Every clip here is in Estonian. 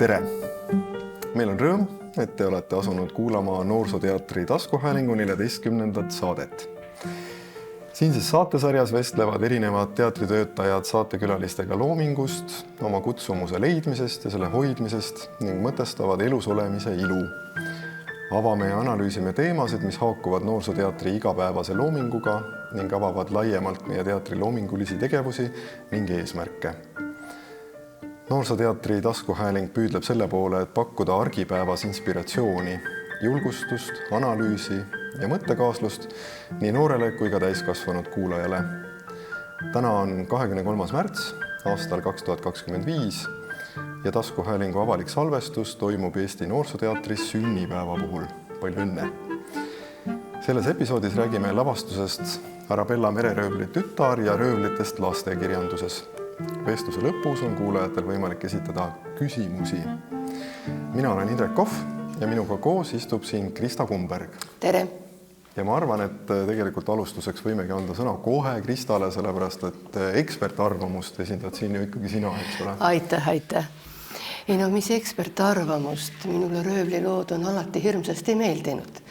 Tere! Meil on rõõm, et te olete asunud kuulama Noorsooteatri taskuhäälingu 14. saadet. Siinses saatesarjas vestlevad erinevad teatritöötajad saatekülalistega loomingust, oma kutsumuse leidmisest ja selle hoidmisest ning mõtestavad elus olemise ilu. Avame ja analüüsime teemasid, mis haakuvad Noorsooteatri igapäevase loominguga ning avavad laiemalt meie teatri loomingulisi tegevusi ning eesmärke. Noorsooteatri taskuhääling püüdleb selle poole, et pakkuda argipäevas inspiratsiooni, julgustust, analüüsi ja mõttekaaslust nii noorele kui ka täiskasvanud kuulajale. Täna on 23. märts aastal 2025 ja taskuhäälingu avalik salvestus toimub Eesti Noorsooteatris sünnipäeva puhul. Palju õnne! Selles episoodis räägime lavastusest Arabella mereröövli tütar ja röövlitest lastekirjanduses. Vestluse lõpus on kuulajatel võimalik esitada küsimusi. Mina olen Indrek Kohv ja minuga koos istub siin Krista Kumberg. Tere! Ja ma arvan, et tegelikult alustuseks võimegi anda sõna kohe Kristale, sellepärast et ekspertarvamust esindad siin ju ikkagi sina, eks ole? Aitäh! Ei no, mis ekspertarvamust? Minule röövlilood on alati hirmsasti meeldinud.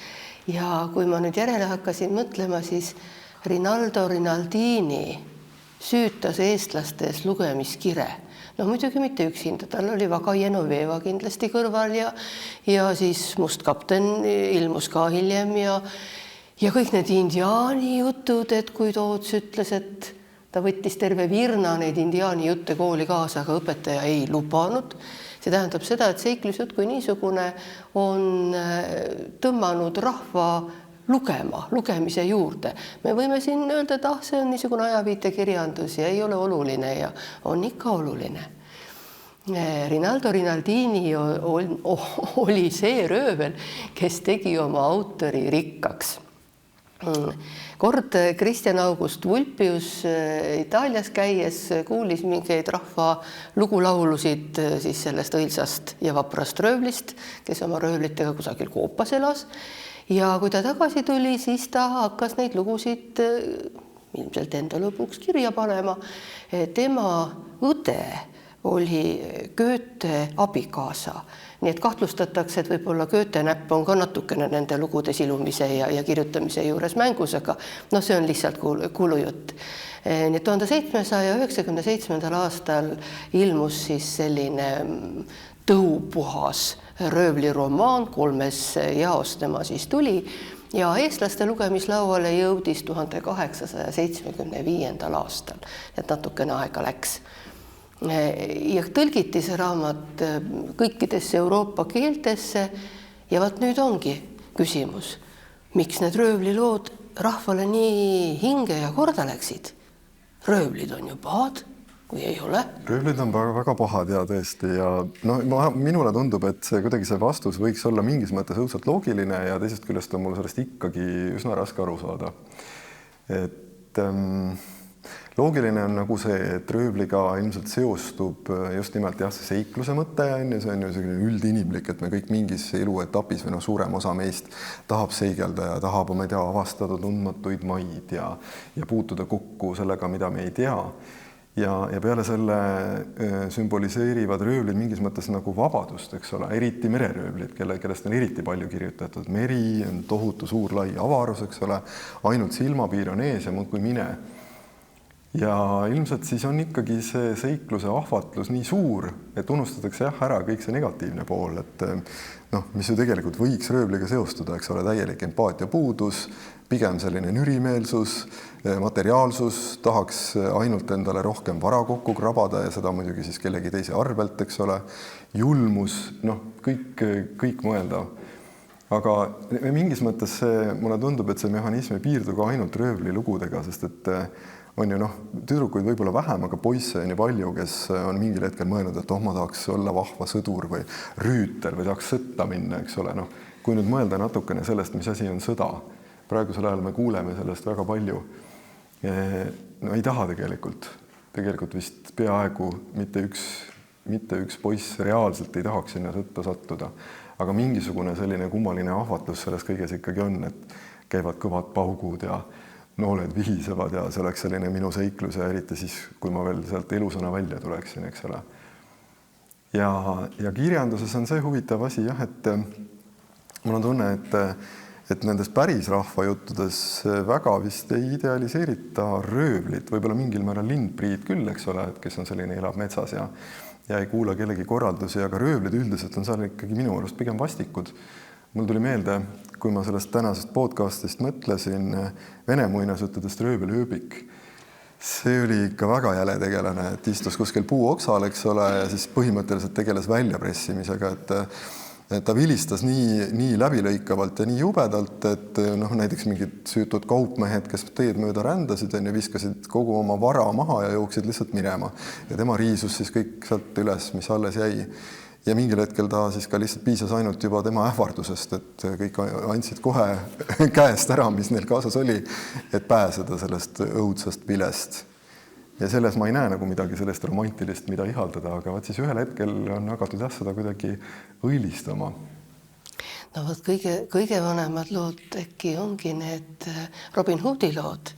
Ja kui ma nüüd järele hakkasin mõtlema, siis Rinaldini süütas eestlastes lugemiskire. No muidugi mitte üksinda, tal oli väga Genoveva kindlasti kõrval ja siis Must kapten ilmus ka hiljem ja kõik need indiaani jutud, et kui Toots ütles, et ta võttis terve virna neid indiaani jutte kooli kaasa, aga õpetaja ei lubanud. See tähendab seda, et seiklusjutt kui niisugune on tõmmanud rahva lugemise juurde. Me võime siin öelda, et see on niisugune ajaviitekirjandus ja ei ole oluline ja on ikka oluline. Rinaldini oli see röövel, kes tegi oma autori rikkaks. Kord Christian August Vulpius Itaalias käies kuulis mingeid rahva lugulaulusid siis sellest õilsast ja vaprast röövlist, kes oma röövlitega kusagil koopas elas. Ja kui ta tagasi tuli, siis ta hakkas neid lugusid ilmselt enda lõpuks kirja panema. Tema õde oli Goethe abikaasa. Nii et kahtlustatakse, et võib-olla Goethe näpp on ka natukene nende lugude silumise ja kirjutamise juures mängus, aga see on lihtsalt kuulujutt. 1797. aastal ilmus siis selline tõupuhas röövliromaan, 3 jaos tema siis tuli ja eestlaste lugemislauale jõudis 1875. aastal, et natukene aega läks. Ja tõlgiti see raamat kõikidesse Euroopa keeltesse ja vaat nüüd ongi küsimus, miks need röövlilood rahvale nii hinge ja korda läksid? Röövlid on ju pahad, kui ei ole. Röövlid on väga pahad ja tõesti ja minule tundub, et kuidagi see vastus võiks olla mingis mõttes õudselt loogiline ja teisest küljest on mul sellest ikkagi üsna raske aru saada. Et loogiline on nagu see, et röövliga ilmselt seostub just nimelt see seikluse mõte ja see on ju selline üldinimlik, et me kõik mingis eluetapis või suurem osa meist tahab seigelda ja tahab, avastada tundmatuid maid ja puutuda kokku sellega, mida me ei tea. Ja peale selle sümboliseerivad röövlid mingis mõttes nagu vabadust, eks ole, eriti mereröövlid, kellest on eriti palju kirjutatud. Meri on tohutu suur lai avarus, eks ole, ainult silmapiir on ees ja muudkui mine. Ja ilmselt siis on ikkagi see seikluse ahvatlus nii suur, et unustatakse ära kõik see negatiivne pool, et mis ju tegelikult võiks röövliga seostuda, eks ole, täielik empaatia puudus, pigem selline nürimeelsus, materiaalsus, tahaks ainult endale rohkem vara kokku krabada ja seda muidugi siis kellegi teise arvelt, eks ole, julmus, kõik mõeldav. Aga mingis mõttes mulle tundub, et see mehhanism ei piirdu ka ainult röövli lugudega, sest et on ju tüdrukuid võib-olla vähem, aga poisse on ju palju, kes on mingil hetkel mõelnud, et ma tahaks olla vahva sõdur või rüütel või tahaks sõtta minna, eks ole. Kui nüüd mõelda natukene sellest, mis asi on sõda, praegusel ajal me kuuleme sellest väga palju. Ei taha tegelikult vist peaaegu mitte üks poiss reaalselt ei tahaks sinna sõtta sattuda, aga mingisugune selline kummaline ahvatlus selles kõiges ikkagi on, et käivad kõvad paugud ja nooled vihisevad ja see oleks selline minu seiklus ja eriti siis, kui ma veel sealt elusõna välja tuleksin, eks ole. ja kirjanduses on see huvitav asi jah, et mul on tunne, et nendes päris rahvajuttudes väga vist ei idealiseerita röövlit, võib-olla mingil määral lindpriid küll, eks ole, et kes on selline, elab metsas ja ei kuula kellegi korraldusi, aga röövlid üldiselt on seal ikkagi minu arust pigem vastikud. Mul tuli meelde, kui ma sellest tänasest podcastist mõtlesin, vene muinasjuttudest Röövel ööbik. See oli ikka väga jäle tegelane, et istus kuskil puuoksal, eks ole, ja siis põhimõtteliselt tegeles väljapressimisega, et ta vilistas nii läbilõikavalt ja nii jubedalt, et näiteks mingid süütud kaupmehed, kes teed mööda rändasid ja viskasid kogu oma vara maha ja jooksid lihtsalt minema. Ja tema riisus siis kõik sealt üles, mis alles jäi. Ja mingil hetkel ta siis ka lihtsalt piisas ainult juba tema ähvardusest, et kõik andsid kohe käest ära, mis neil kaasas oli, et pääseda sellest õudsast vilest. Ja selles ma ei näe nagu midagi sellest romantilist, mida ihaldada, aga vaat siis ühel hetkel on hakatud seda kuidagi õilistama. No vot kõige vanemad lood äkki ongi need Robin Hoodi lood,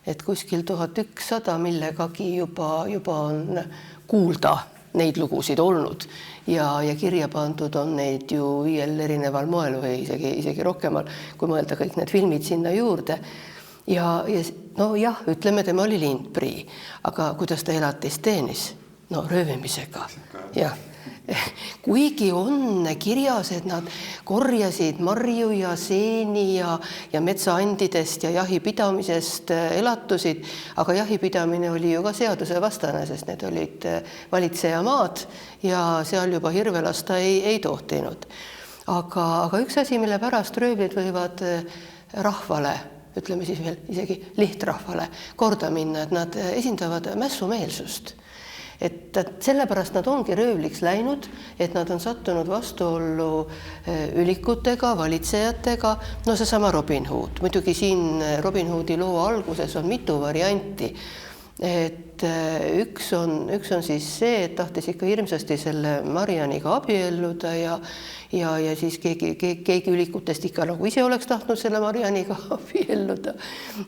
et kuskil 1100 millegagi juba on kuulda neid lugusid olnud ja kirja pandud on neid ju 5 erineval moel või isegi rohkemal, kui mõelda kõik need filmid sinna juurde. Ja no jah, ütleme, tema oli lindprii, aga kuidas ta elatist teenis? No röövimisega. Jah. Kuigi on kirjas, et nad korjasid marju ja seeni ja metsaandidest ja jahipidamisest elatusid, aga jahipidamine oli ju ka seaduse vastane, sest need olid valitseja maad ja seal juba hirve lasta ei tohtinud. Aga üks asi, mille pärast röövlid võivad rahvale, ütleme siis veel isegi lihtrahvale korda minna, et nad esindavad mässumeelsust. Et sellepärast nad ongi röövliks läinud, et nad on sattunud vastuollu ülikutega, valitsejatega, no seesama Robin Hood. Muidugi siin Robin Hoodi loo alguses on mitu varianti. Et üks on siis see, et tahtis ikka hirmsasti selle Marianiga abielluda ja siis keegi ülikutest ikka nagu ise oleks tahtnud selle Marianiga abielluda.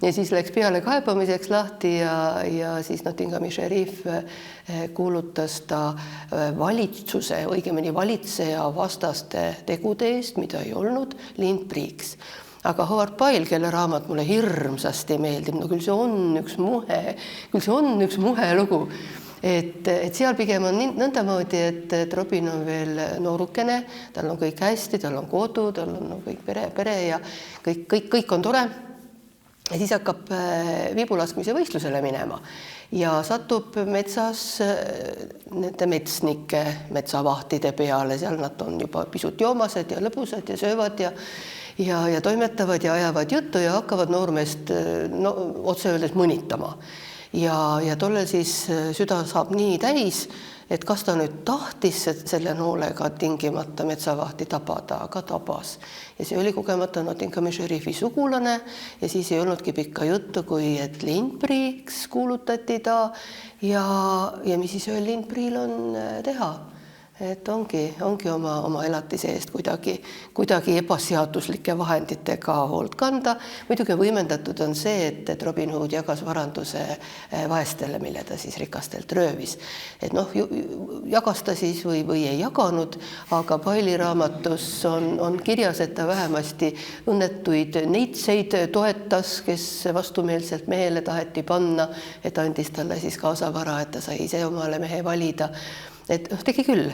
Ja siis läks peale kaebamiseks lahti ja siis Nottinghami šerif kuulutas ta valitsuse, õigemini valitseja vastaste tegude eest, mida ei olnud, lindpriiks. Aga Howard Pyle, kelle raamat mulle hirmsasti meeldib, no küll see on üks muhe lugu, et seal pigem on nõndamoodi, et Robin on veel noorukene, tal on kõik hästi, tal on kodu, tal on kõik pere ja kõik on tore. Ja siis hakkab viibulaskmise võistlusele minema ja satub metsas nende metsnike, metsavahtide peale, seal nad on juba pisut joomased ja lõbusad ja söövad ja toimetavad ja ajavad juttu ja hakkavad noormeest otse öeldes mõnitama. Ja tollel siis süda saab nii täis, et kas ta nüüd tahtis selle noolega tingimata metsavahti tabada, aga tabas. Ja see oli kogemata Nottinghami šerifi sugulane ja siis ei olnudki pikka juttu, kui et lindpriiks kuulutati ta ja mis siis ühel lindpriil on teha. Et ongi oma elatise eest kuidagi ebaseaduslike vahenditega hoolt kanda. Muidugi võimendatud on see, et Robin Hood jagas varanduse vaestele, mille ta siis rikastelt röövis. Et jagas ta siis või ei jaganud, aga Pyle'i raamatus on kirjas, et ta vähemasti õnnetuid neitseid toetas, kes vastumeelselt mehele taheti panna, et andis talle siis kaasavara, et ta sai ise omale mehe valida. Et tegi küll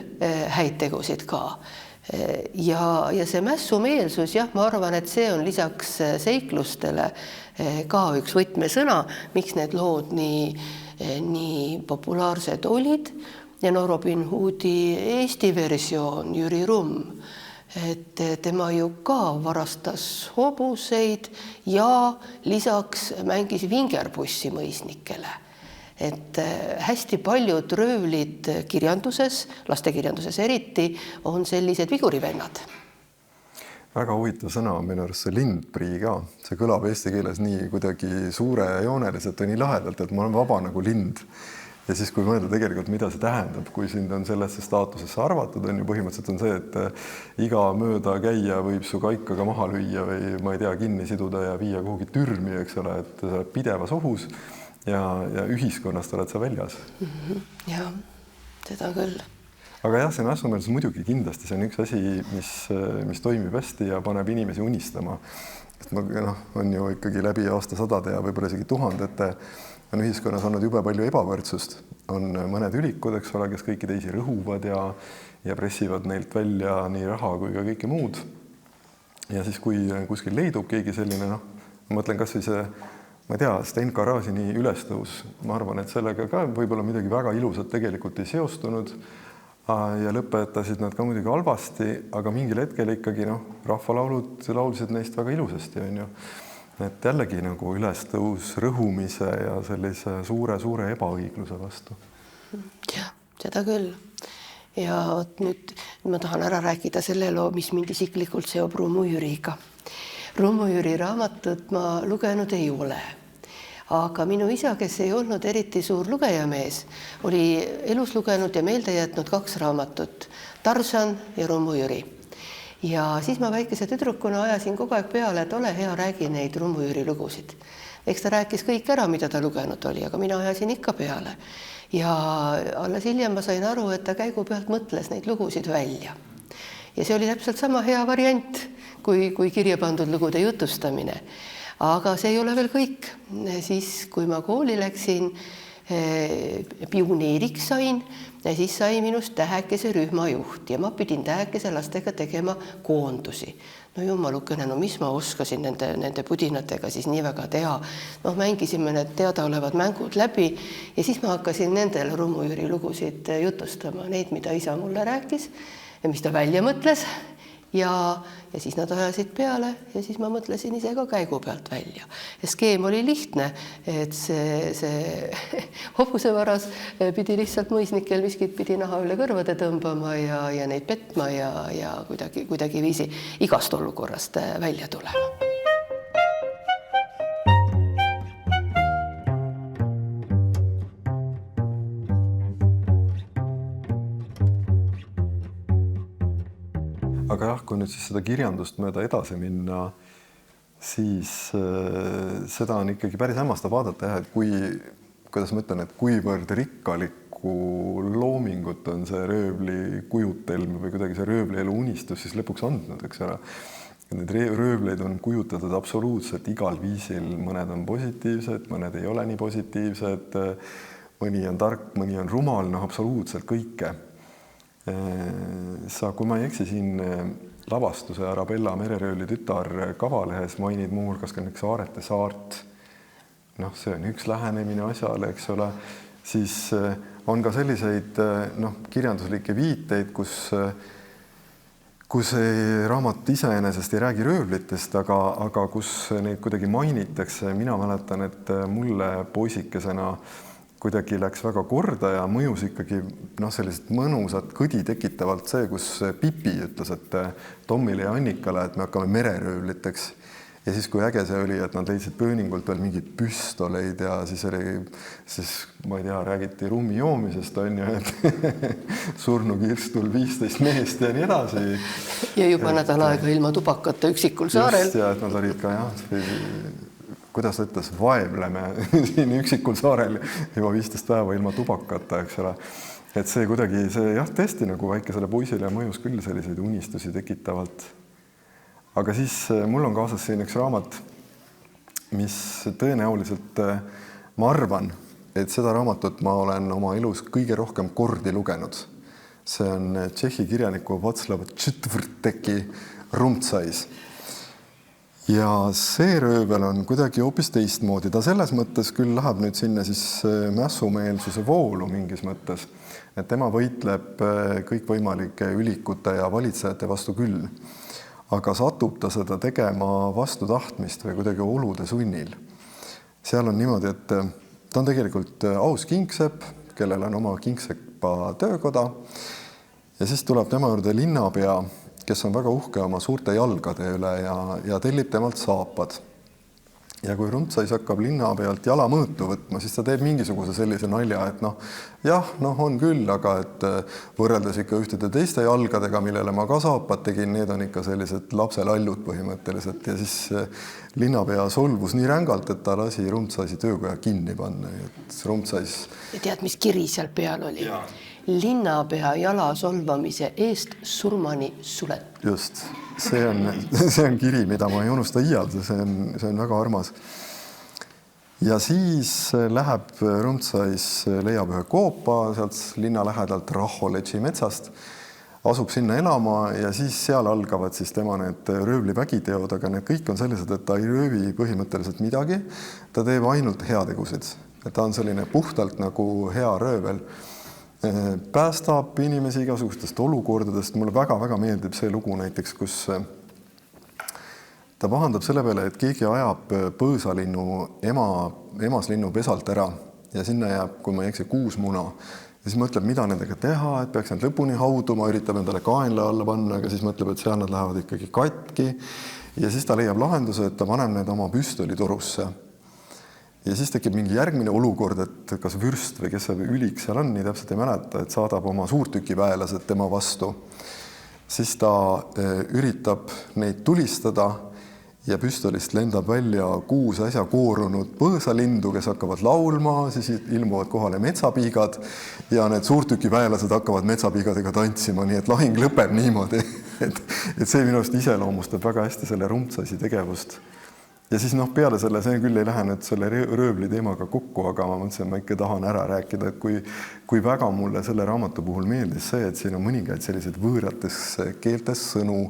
häid tegusid ka. Ja see mässumeelsus, jah, ma arvan, et see on lisaks seiklustele ka üks võtmesõna, miks need lood nii populaarsed olid. Ja Robin Hoodi Eesti versioon, Jüri Rumm, et tema ju ka varastas hobuseid ja lisaks mängis vingerpussi mõisnikele. Et hästi paljud röövlid kirjanduses, lastekirjanduses eriti, on sellised vigurivennad. Väga huvitav sõna on minu arust see lindprii ka. See kõlab eesti keeles nii kuidagi suure ja jooneliselt ja nii lahedalt, et ma olen vaba nagu lind. Ja siis, kui mõelda tegelikult, mida see tähendab, kui sind on sellesse staatusesse arvatud, on ju põhimõtteliselt on see, et iga mööda käia võib su kaikaga maha lüüa või ma ei tea, kinni siduda ja viia kuhugi türmi, eks ole, et sa oled pidevas ohus. Ja ühiskonnast oled sa väljas. Ja, seda küll. aga jah, see mässumeelsus muidugi kindlasti, see on üks asi, mis toimib hästi ja paneb inimesi unistama. On ju ikkagi läbi aastasadade ja võib-olla isegi tuhandete on ühiskonnas olnud jube palju ebavõrdsust. On mõned ülikud, eks ole, kes kõiki teisi rõhuvad ja pressivad neilt välja nii raha kui ka kõike muud. Ja siis, kui kuskil leidub keegi selline, ma mõtlen kas või see, ma ei tea, Sten Karasini ülestõus, ma arvan, et sellega ka võib-olla midagi väga ilusat tegelikult ei seostunud ja lõpetasid nad ka muidugi halvasti, aga mingil hetkel ikkagi rahvalaulud laulsid neist väga ilusasti, on ju. Et jällegi nagu ülestõus rõhumise ja sellise suure ebaõigluse vastu. Jah, seda küll. Ja nüüd ma tahan ära rääkida selle loo, mis mind isiklikult seob Rummu Jüriga. Rummu Jüri raamatut ma lugenud ei ole. Aga minu isa, kes ei olnud eriti suur lugejamees, oli elus lugenud ja meelde jätnud 2 raamatut, Tarzan ja Rummu Jüri. Ja siis ma väikese tüdrukuna ajasin kogu aeg peale, et ole hea, räägi neid Rummu Jüri lugusid. Eks ta rääkis kõik ära, mida ta lugenud oli, aga mina ajasin ikka peale. Ja alles hiljem ma sain aru, et ta käigu pealt mõtles neid lugusid välja. Ja see oli täpselt sama hea variant, kui kirja pandud lugude jutustamine. Aga see ei ole veel kõik. Siis, kui ma kooli läksin, pioneeriks sain ja siis sai minust tähekese rühmajuht ja ma pidin tähekese lastega tegema koondusi. Jumalukene, mis ma oskasin nende pudinatega siis nii väga teha. Mängisime need teadaolevad mängud läbi ja siis ma hakkasin nendel Rummu Jüri lugusid jutustama, neid, mida isa mulle rääkis ja mis ta välja mõtles. Ja siis nad ajasid peale ja siis ma mõtlesin ise ka käigu pealt välja. Ja skeem oli lihtne, et see hobusevaras pidi lihtsalt mõisnikel viskid pidi naha üle kõrvade tõmbama ja neid petma ja kuidagi viisi igast olukorrast välja tulema. Aga jah, kui nüüd siis seda kirjandust mööda edasi minna, siis seda on ikkagi päris hämmastav vaadata, et kuidas ma ütlen, et kuivõrd rikkalikku loomingut on see röövli kujutelm või kuidagi see röövli elu unistus siis lõpuks andnud, eks ole. Need röövleid on kujutatud absoluutselt igal viisil, mõned on positiivsed, mõned ei ole nii positiivsed, mõni on tark, mõni on rumal, absoluutselt kõike. Sa, kui ma ei eksi siin lavastuse Arabella mereröövli tütar Kavalehes mainid muu hulgas ka Saarete saart. See on üks lähenemine asjale, eks ole. Siis on ka selliseid kirjanduslikke viiteid, kus raamat iseenesest ei räägi röövlitest, aga kus neid kuidagi mainitakse. Mina mäletan, et mulle poisikesena kuidagi läks väga korda ja mõjus ikkagi sellised mõnusad kõdi tekitavalt see, kus Pipi ütles, et Tommile ja Annikale, et me hakkame mereröövliteks. Ja siis, kui äge see oli, et nad leidsid pööningult veel mingid püstoleid ja siis ma ei tea, räägiti rummi joomisest, on ju, et surnu kirstul 15 meest ja nii edasi. Ja juba nädal aega ilma tubakata üksikul saarel. Just, ja et nad olid ka kuidas ta ütles, vaevleme siin üksikul saarel juba 15 päeva ilma tubakata, eks ole. Et see kuidagi, tõesti nagu väikesele poisile mõjus küll selliseid unistusi tekitavalt. Aga siis mul on kaasas siin üks raamat, mis tõenäoliselt, ma arvan, et seda raamatut ma olen oma elus kõige rohkem kordi lugenud. See on Tšehhi kirjaniku Václav Čtvrteki Rumtsais. Ja see röövel on kuidagi hoopis teistmoodi. Ta selles mõttes küll läheb nüüd sinna siis mässumeelsuse voolu mingis mõttes, et tema võitleb kõikvõimalike ülikute ja valitsejate vastu küll. Aga satub ta seda tegema vastu tahtmist või kuidagi olude sunnil. Seal on niimoodi, et ta on tegelikult aus kingsepp, kellel on oma kingsepa töökoda ja siis tuleb tema juurde linnapea, kes on väga uhke oma suurte jalgade üle ja tellib temalt saapad. Ja kui Rumtsais hakkab linna pealt jala mõõtu võtma, siis ta teeb mingisuguse sellise nalja, et on küll, aga et võrreldes ikka ühtede teiste jalgadega, millele ma ka saapad tegin, need on ikka sellised lapselallud põhimõtteliselt. Ja siis linnapea solvus nii rängalt, et ta lasi Rumtsaisi töökoja kinni panna. Et Rumtsais... Ja tead, mis kiri seal peal oli? linnapea jala solvamise eest surmani suletud. Just, see on kiri, mida ma ei unusta iial, see on väga armas. Ja siis läheb Rumtsais, leiab ühe koopa sealt linna lähedalt Raholetši metsast, asub sinna elama ja siis seal algavad siis tema need röövlivägiteod, aga need kõik on sellised, et ta ei röövi põhimõtteliselt midagi, ta teeb ainult heategusid. Ta on selline puhtalt nagu hea röövel. Päästab inimesi igasugustest olukordadest. Mulle väga-väga meeldib see lugu näiteks, kus ta pahandab selle peale, et keegi ajab põõsalinnu emaslinnu pesalt ära ja sinna jääb, kui ma ei eksi, 6 muna. Ja siis mõtleb, mida nendega teha, et peaks nad lõpuni hauduma, üritab endale kaenla alla panna, aga siis mõtleb, et seal nad lähevad ikkagi katki. Ja siis ta leiab lahenduse, et ta paneb need oma püstolitorusse. Ja siis tekib mingi järgmine olukord, et kas vürst või kes see ülik seal on, nii täpselt ei mäleta, et saadab oma suurtükiväelased tema vastu. Siis ta üritab neid tulistada ja püstolist lendab välja 6 äsja koorunud põõsalindu, kes hakkavad laulma, siis ilmuvad kohale metsapiigad ja need suurtükiväelased hakkavad metsapiigadega tantsima, nii et lahing lõpeb niimoodi, et see minu arust iseloomustab väga hästi selle Rumtsasi tegevust. Ja siis peale selle, see küll ei lähe nüüd selle röövli teemaga kokku, aga ma mõtlesin, ma ikka tahan ära rääkida, et kui väga mulle selle raamatu puhul meeldis see, et siin on mõningaid sellised võõrates keeltes sõnu.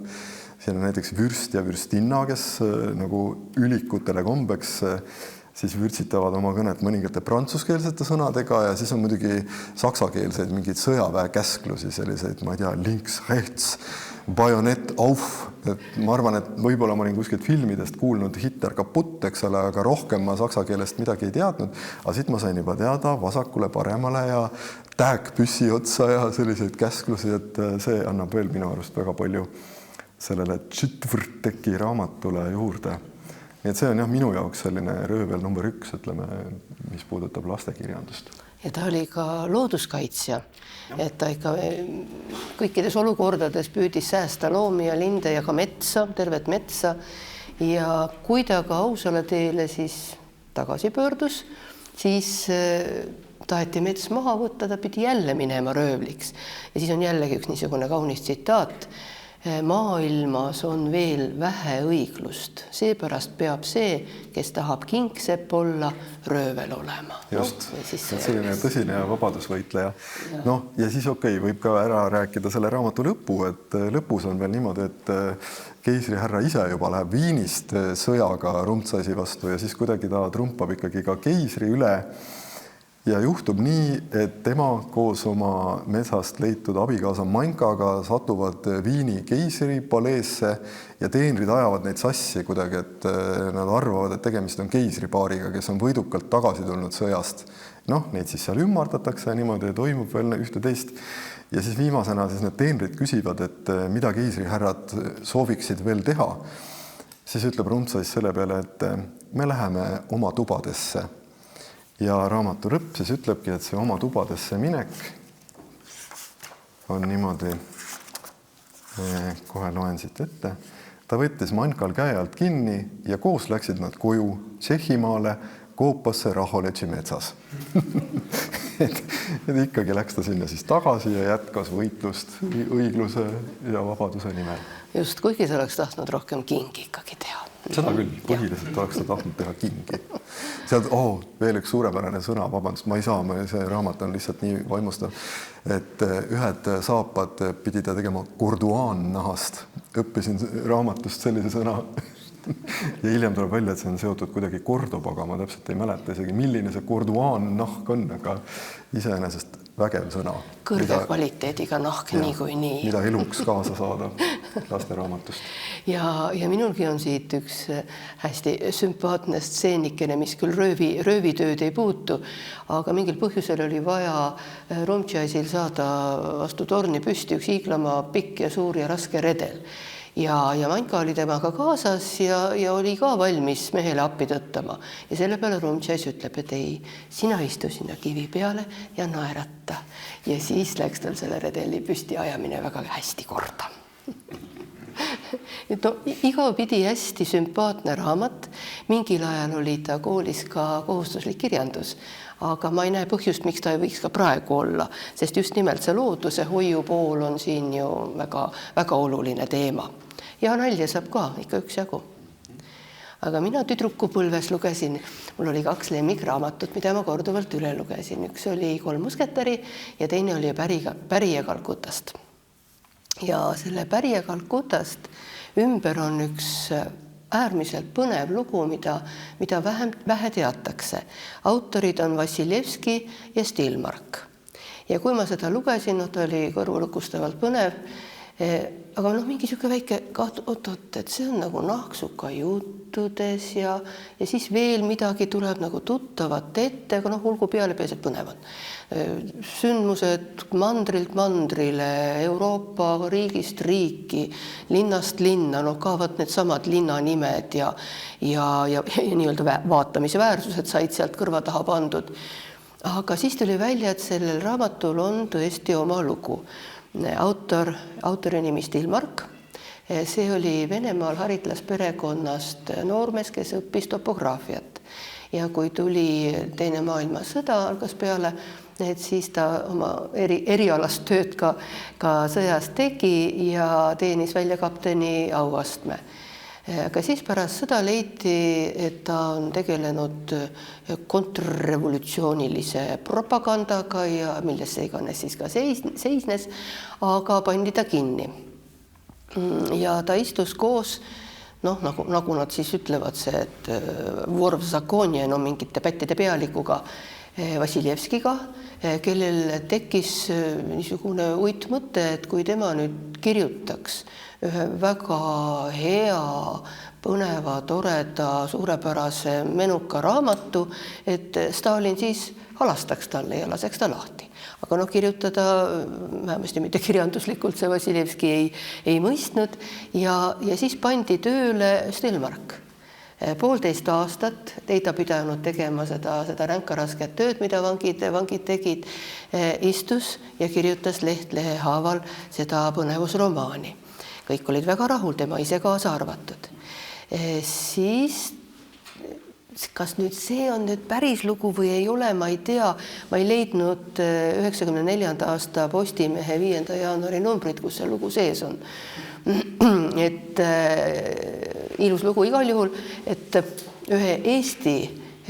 Siin on näiteks vürst ja vürstinna, kes nagu ülikutele kombeks siis vürtsitavad oma kõnet mõningate prantsuskeelsete sõnadega ja siis on muidugi saksakeelseid mingeid sõjaväe käsklusi, selliseid, ma ei tea, links, rechts, bajonett, auf. Et ma arvan, et võib-olla ma olin kuskilt filmidest kuulnud Hitler kaputt, eks ole, aga rohkem ma saksa keelest midagi ei teadnud. Aga siit ma sain juba teada vasakule, paremale ja tääk püssi otsa ja selliseid käsklusi, et see annab veel minu arust väga palju sellele Tšütvrteki raamatule juurde. Nii et see on minu jaoks selline röövel number 1, ütleme, mis puudutab lastekirjandust. Ja ta oli ka looduskaitsja, et ta ikka kõikides olukordades püüdis säästa loomi ja linde ja ka metsa, tervet metsa. Ja kui ta ka ausale teele siis tagasi pöördus, siis taheti mets maha võtta, ta pidi jälle minema röövliks. Ja siis on jällegi üks niisugune kaunis tsitaat. Maailmas on veel vähe õiglust, seepärast peab see, kes tahab kingsepp olla, röövel olema. Just, selline tõsine vabadusvõitleja. Ja siis võib ka ära rääkida selle raamatu lõpu, et lõpus on veel niimoodi, et keisrihärra ise juba läheb Viinist sõjaga Rumtsasi vastu ja siis kuidagi ta trumpab ikkagi ka keisri üle. Ja juhtub nii, et tema koos oma metsast leitud abikaasa Mankaga satuvad Viini keisri paleesse ja teenrid ajavad neid sassi kuidagi, et nad arvavad, et tegemist on keisripaariga, kes on võidukalt tagasi tulnud sõjast. Neid siis seal ümmardatakse ja niimoodi toimub veel ühte teist. Ja siis viimasena siis need teenrid küsivad, et mida keisrihärrad sooviksid veel teha. Siis ütleb Rumtsais selle peale, et me läheme oma tubadesse. Ja raamatu lõpp siis ütlebki, et see oma tubadesse minek on niimoodi, kohe loen siit ette. Ta võttis Mankal käe alt kinni ja koos läksid nad koju Tšehhimaale koopasse Raholetši metsas. et ikkagi läks ta sinna siis tagasi ja jätkas võitlust õigluse ja vabaduse nimel. Just, kuigi ta oleks tahtnud rohkem kingi ikkagi teha. Seda küll, põhiliselt oleks ta tahtnud teha kingi. Sealt, veel üks suurepärane sõna, vabandust, ma ei saa, see raamat on lihtsalt nii vaimustav, et ühed saapad pidi ta tegema korduaannahast. Õppisin raamatust sellise sõna ja hiljem tuleb välja, et see on seotud kuidagi Kordobaga, ma täpselt ei mäleta isegi, milline see korduaannahk on, aga iseenesest vägev sõna. Kõrge kvaliteediga nahk nii. Mida eluks kaasa saada lasteraamatust. Ja minulgi on siit üks hästi sümpaatne stseenikene, mis küll röövitööd ei puutu, aga mingil põhjusel oli vaja Rumtsaisil saada vastu torni püsti üks hiiglama pikk ja suur ja raske redel. Ja Manka oli temaga kaasas ja oli ka valmis mehele appi tõttama. Ja selle peale Rumtsais ütleb, et ei, sina istu sinna kivi peale ja naerata. Ja siis läks tal selle redeli püsti ajamine väga hästi korda. et no igapidi hästi sümpaatne raamat. Mingil ajal oli ta koolis ka kohustuslik kirjandus, aga ma ei näe põhjust, miks ta ei võiks ka praegu olla, sest just nimelt see looduse hoiu pool on siin ju väga oluline teema. Ja nalja saab ka ikka üksjagu. Aga mina tüdrukupõlves lugesin, mul oli 2 lemmikraamatut, mida ma korduvalt üle lugesin. Üks oli 3 musketäri ja teine oli Pärija Kalkutast. Ja selle Pärija Kalkutast ümber on üks äärmiselt põnev lugu, mida vähe teatakse. Autorid on Vassiljevski ja Stilmark. Ja kui ma seda lugesin, ta oli kõrvulukustavalt põnev, aga mingi siuke väike oot, et see on nagu nahksuka juttudes ja siis veel midagi tuleb nagu tuttavat ette, aga hulgu peale peaasi, et põnevad. Sündmused mandrilt mandrile, Euroopa riigist riiki, linnast linna, ka need samad linnanimed ja nii-öelda vaatamisväärsused said sealt kõrva taha pandud. Aga siis tuli välja, et sellel raamatul on tõesti oma lugu. Autori nimi Stilmark. See oli Venemaal haritlasperekonnast noormees, kes õppis topograafiat. Ja kui tuli teine maailmasõda algas peale, et siis ta oma erialast tööd ka sõjas tegi ja teenis välja kapteni auastme. Aga siis pärast sõda leiti, et ta on tegelenud kontrrevolutsioonilise propagandaga ja millesse iganes siis ka seisnes, aga pandi ta kinni. Ja ta istus koos, nagu nad siis ütlevad, see, et Vorv-Zakonje, mingite pättide pealikuga, Vassiljevskiga, kellel tekkis niisugune uitmõte, et kui tema nüüd kirjutaks ühe väga hea, põneva, toreda, suurepärase menuka raamatu, et Stalin siis halastaks talle ja laseks ta lahti. Aga kirjutada, vähemasti mitte kirjanduslikult, see Vassiljevski ei mõistnud ja siis pandi tööle Stilmark. 1,5 aastat ei ta pidanud tegema seda ränka rasket tööd, mida vangid tegid, istus ja kirjutas lehe haaval seda põnevusromaani. Kõik olid väga rahul, tema ise kaasa arvatud. Siis, kas nüüd see on nüüd päris lugu või ei ole, ma ei tea. Ma ei leidnud 94. aasta Postimehe 5. jaanuari numbrit, kus see lugu sees on. Et ilus lugu igal juhul, et ühe Eesti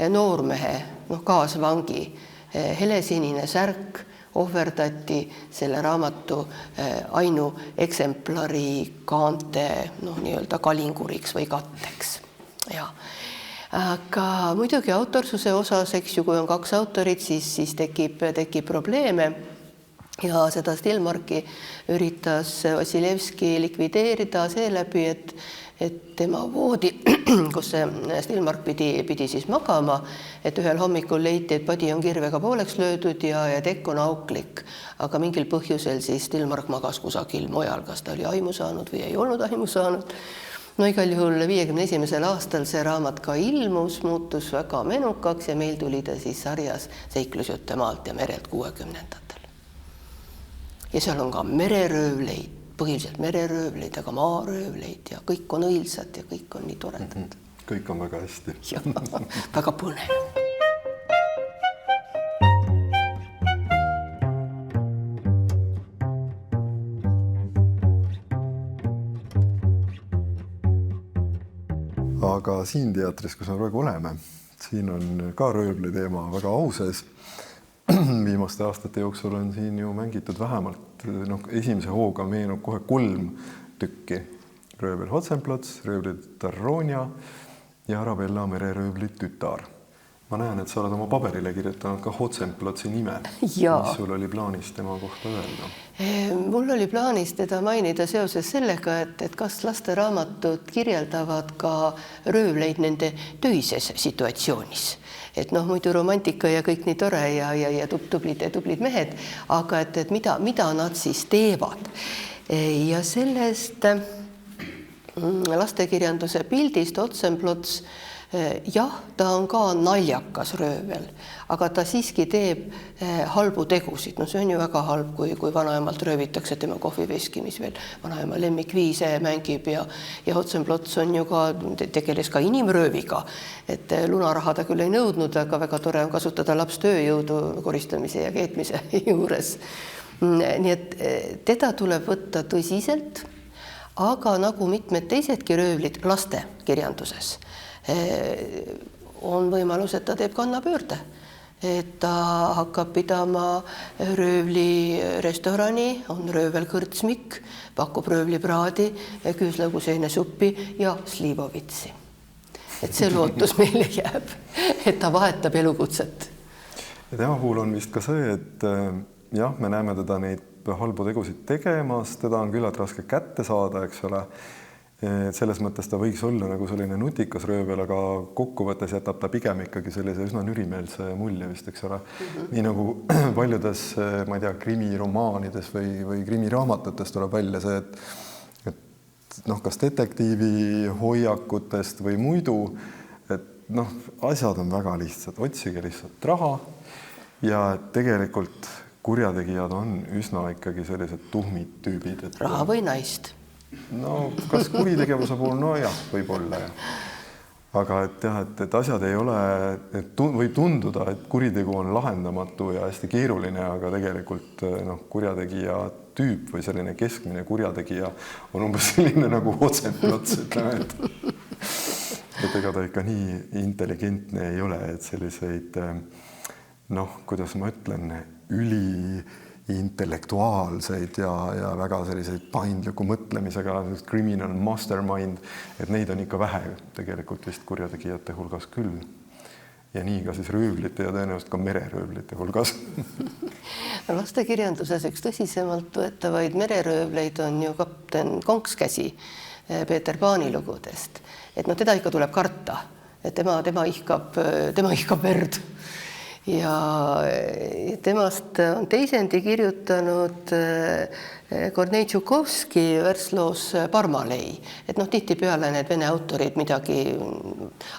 noormehe, kaasvangi, helesinine särk ohverdati selle raamatu ainueksemplari kaante nii-öelda kalinguriks või katteks. Ja. Aga muidugi autorsuse osas, kui on 2 autorit, siis tekib probleeme. Ja seda Stilmarki üritas Vassiljevski likvideerida seeläbi, et tema voodi, kus Stilmark pidi siis magama, et ühel hommikul leiti, et padi on kirvega pooleks löödud ja tekk on auklik. Aga mingil põhjusel siis Stilmark magas kusagil mujal, kas ta oli aimu saanud või ei olnud aimu saanud. Igal juhul 51. aastal see raamat ka ilmus, muutus väga menukaks ja meil tuli ta siis sarjas Seiklusjutte maalt ja merelt 60-ndatel. Ja seal on ka mereröövleid, põhiliselt mereröövleid, aga maaröövleid ja kõik on õilsad ja kõik on nii toredad. Kõik on väga hästi. Ja, väga põnev. Aga siin teatris, kus me praegu oleme, siin on ka röövli teema väga auses. Viimaste aastate jooksul on siin ju mängitud vähemalt, esimese hooga meenub kohe 3 tükki. Röövel Hotzenplotz, röövli Tarronia ja Arabella mereröövli tütar. Ma näen, et sa oled oma paberile kirjutanud ka Hotzenplotzi nime. Ja. Mis sul oli plaanis tema kohta öelda? Mul oli plaanis teda mainida seoses sellega, et kas lasteraamatud kirjeldavad ka röövleid nende töises situatsioonis. Et muidu romantika ja kõik nii tore ja tublid mehed, aga et mida nad siis teevad. Ja sellest lastekirjanduse pildist Hotzenplotz jah, ta on ka naljakas röövel, aga ta siiski teeb halbu tegusid. No see on ju väga halb, kui vanaemalt röövitakse tema kohviveski, mis veel vanaema lemmikviise mängib ja Hotzenplotz on ju ka, tegeles ka inimrööviga, et lunaraha ta küll ei nõudnud, aga väga tore on kasutada lapstööjõudu koristamise ja keetmise juures. Nii et teda tuleb võtta tõsiselt, aga nagu mitmed teisedki röövlid laste kirjanduses, on võimalus, et ta teeb kannapöörde, et ta hakkab pidama röövli restorani, on röövel kõrtsmik, pakub röövlipraadi, küüslõuguseinasuppi ja slivovitsi. Et see lootus meile jääb, et ta vahetab elukutset. Ja tema puhul on vist ka see, et jah, me näeme teda neid halbu tegusid tegemas, teda on küllalt raske kätte saada, eks ole. Selles mõttes ta võiks olla nagu selline nutikas röövel, aga kokkuvõttes jätab ta pigem ikkagi sellise üsna nürimeelse mulje vist, eks ole. Nii nagu paljudes, ma ei tea, krimiromaanides või krimiraamatutes tuleb välja see, et noh, kas detektiivi hoiakutest või muidu, et noh, asjad on väga lihtsad, otsige lihtsalt raha ja tegelikult kurjategijad on üsna ikkagi sellised tuhmid tüübid. Raha või naist? No kas kuritegevuse puhul, no jah, võib olla ja. Aga et jah, et asjad ei ole, võib tunduda, et kuritegu on lahendamatu ja hästi keeruline, aga tegelikult noh, kurjategija tüüp või selline keskmine kurjategija on umbes selline nagu Hotzenplotz, ütleme, et ega ta ikka nii intelligentne ei ole, et selliseid noh, kuidas ma ütlen, intellektuaalseid ja väga selliseid paindliku mõtlemisega criminal mastermind, et neid on ikka vähe tegelikult vist kurjategijate hulgas küll. Ja nii ka siis röövlite ja tõenäoliselt ka mereröövlite hulgas. Lastekirjanduses üks tõsisemalt võetavaid mereröövleid on ju kapten Konkskäsi Peeter Paani lugudest. Et no teda ikka tuleb karta, et tema ihkab verd. Ja temast on teisendi kirjutanud Kornei Tšukovski versloos Parmalei. Et noh, tihtipeale need vene autorid midagi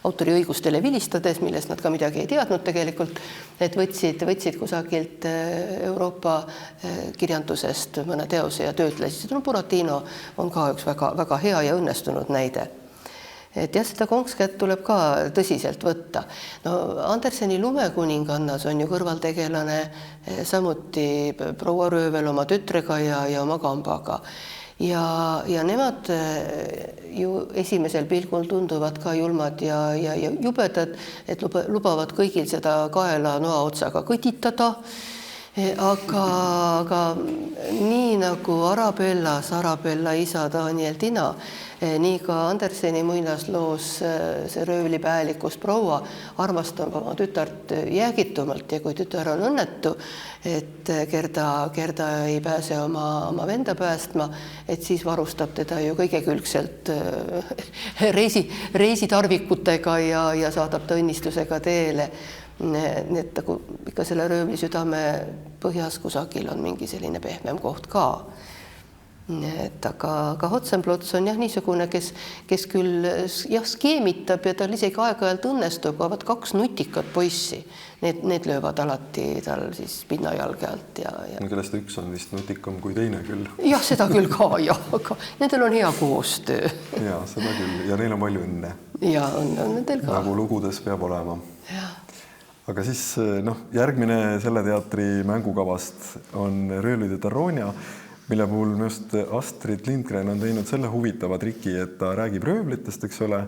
autoriõigustele vilistades, millest nad ka midagi ei teadnud tegelikult, et võtsid kusagilt Euroopa kirjandusest mõne teose ja töötlesid. No Buratino on ka üks väga hea ja õnnestunud näide. Et jah, seda Konkskätt tuleb ka tõsiselt võtta. No Anderseni Lumekuningannas on ju kõrvaltegelane samuti proua röövel oma tütrega ja oma kambaga. Ja nemad ju esimesel pilgul tunduvad ka julmad ja jubedad, et lubavad kõigil seda kaela noa otsaga kõtitada. Aga nii nagu Arabella isa Daniel Tina, nii ka Anderseni muinasloos see röövlipäälikus proua armastab oma tütart jäägitumalt ja kui tütar on õnnetu, et Gerda ei pääse oma venda päästma, et siis varustab teda ju kõigekülgselt reisitarvikutega ja saadab ta õnnistusega teele. Nii et ikka selle röövli südame põhjas kusagil on mingi selline pehmem koht ka. Et aga Hotzenplotz on jah niisugune, kes küll jah skeemitab ja tal isegi aeg-ajalt õnnestub, aga kaks nutikat poissi, need löövad alati tal siis pinnajalge alt. Kellest üks on vist nutikam kui teine küll. Jah, seda küll ka, aga nendel on hea koostöö. Ja, seda küll. Ja neil on palju õnne. Ja, on nendel ka. Nagu lugudes peab olema. Jah. Aga siis järgmine selle teatri mängukavast on Röövlid ja Taronia, mille puhul just Astrid Lindgren on teinud selle huvitava triki, et ta räägib röövlitest, eks ole.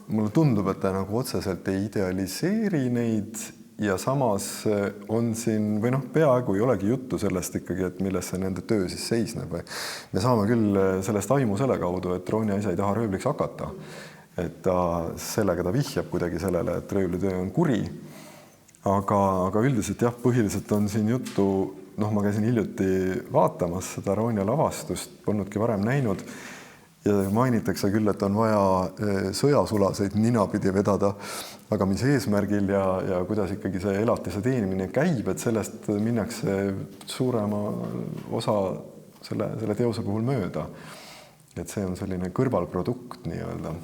Mulle tundub, et ta nagu otseselt ei idealiseeri neid ja samas on siin, või peaaegu ei olegi juttu sellest ikkagi, et milles see nende töö siis seisneb. Me saame küll sellest aimu selle kaudu, et Ronja ise ei taha röövliks hakata. Et sellega ta vihjab kuidagi sellele, et röövlitöö on kuri. Aga üldiselt jah, põhiliselt on siin juttu, ma käisin hiljuti vaatamas seda Ronja lavastust, polnudki varem näinud ja mainitakse küll, et on vaja sõjasulaseid ninapidi vedada, aga mis eesmärgil ja kuidas ikkagi see elatise teenimine käib, et sellest minnakse suurema osa selle teose puhul mööda. Et see on selline kõrvalprodukt nii-öelda.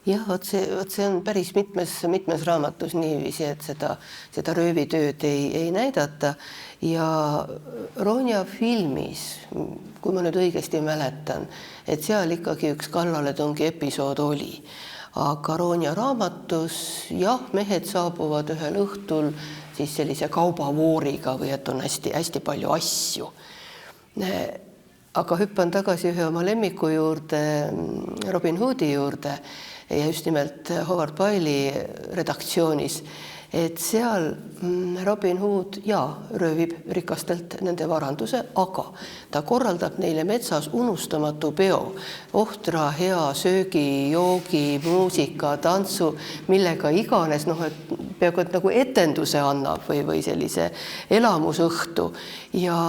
jah, vot see on päris mitmes raamatus niiviisi, et seda röövitööd ei näidata ja Ronja filmis, kui ma nüüd õigesti mäletan, et seal ikkagi üks kallaletungi episood oli, aga Ronja raamatus jah, mehed saabuvad ühel õhtul siis sellise kaubavooriga või et on hästi palju asju. Aga hüppan tagasi ühe oma lemmiku juurde, Robin Hoodi juurde ja just nimelt Howard Pyle'i redaktsioonis, et seal Robin Hood röövib rikastelt nende varanduse, aga ta korraldab neile metsas unustamatu peo, ohtra, hea söögi, joogi, muusika, tantsu, millega iganes, et peaaegu et nagu etenduse annab või sellise elamusõhtu ja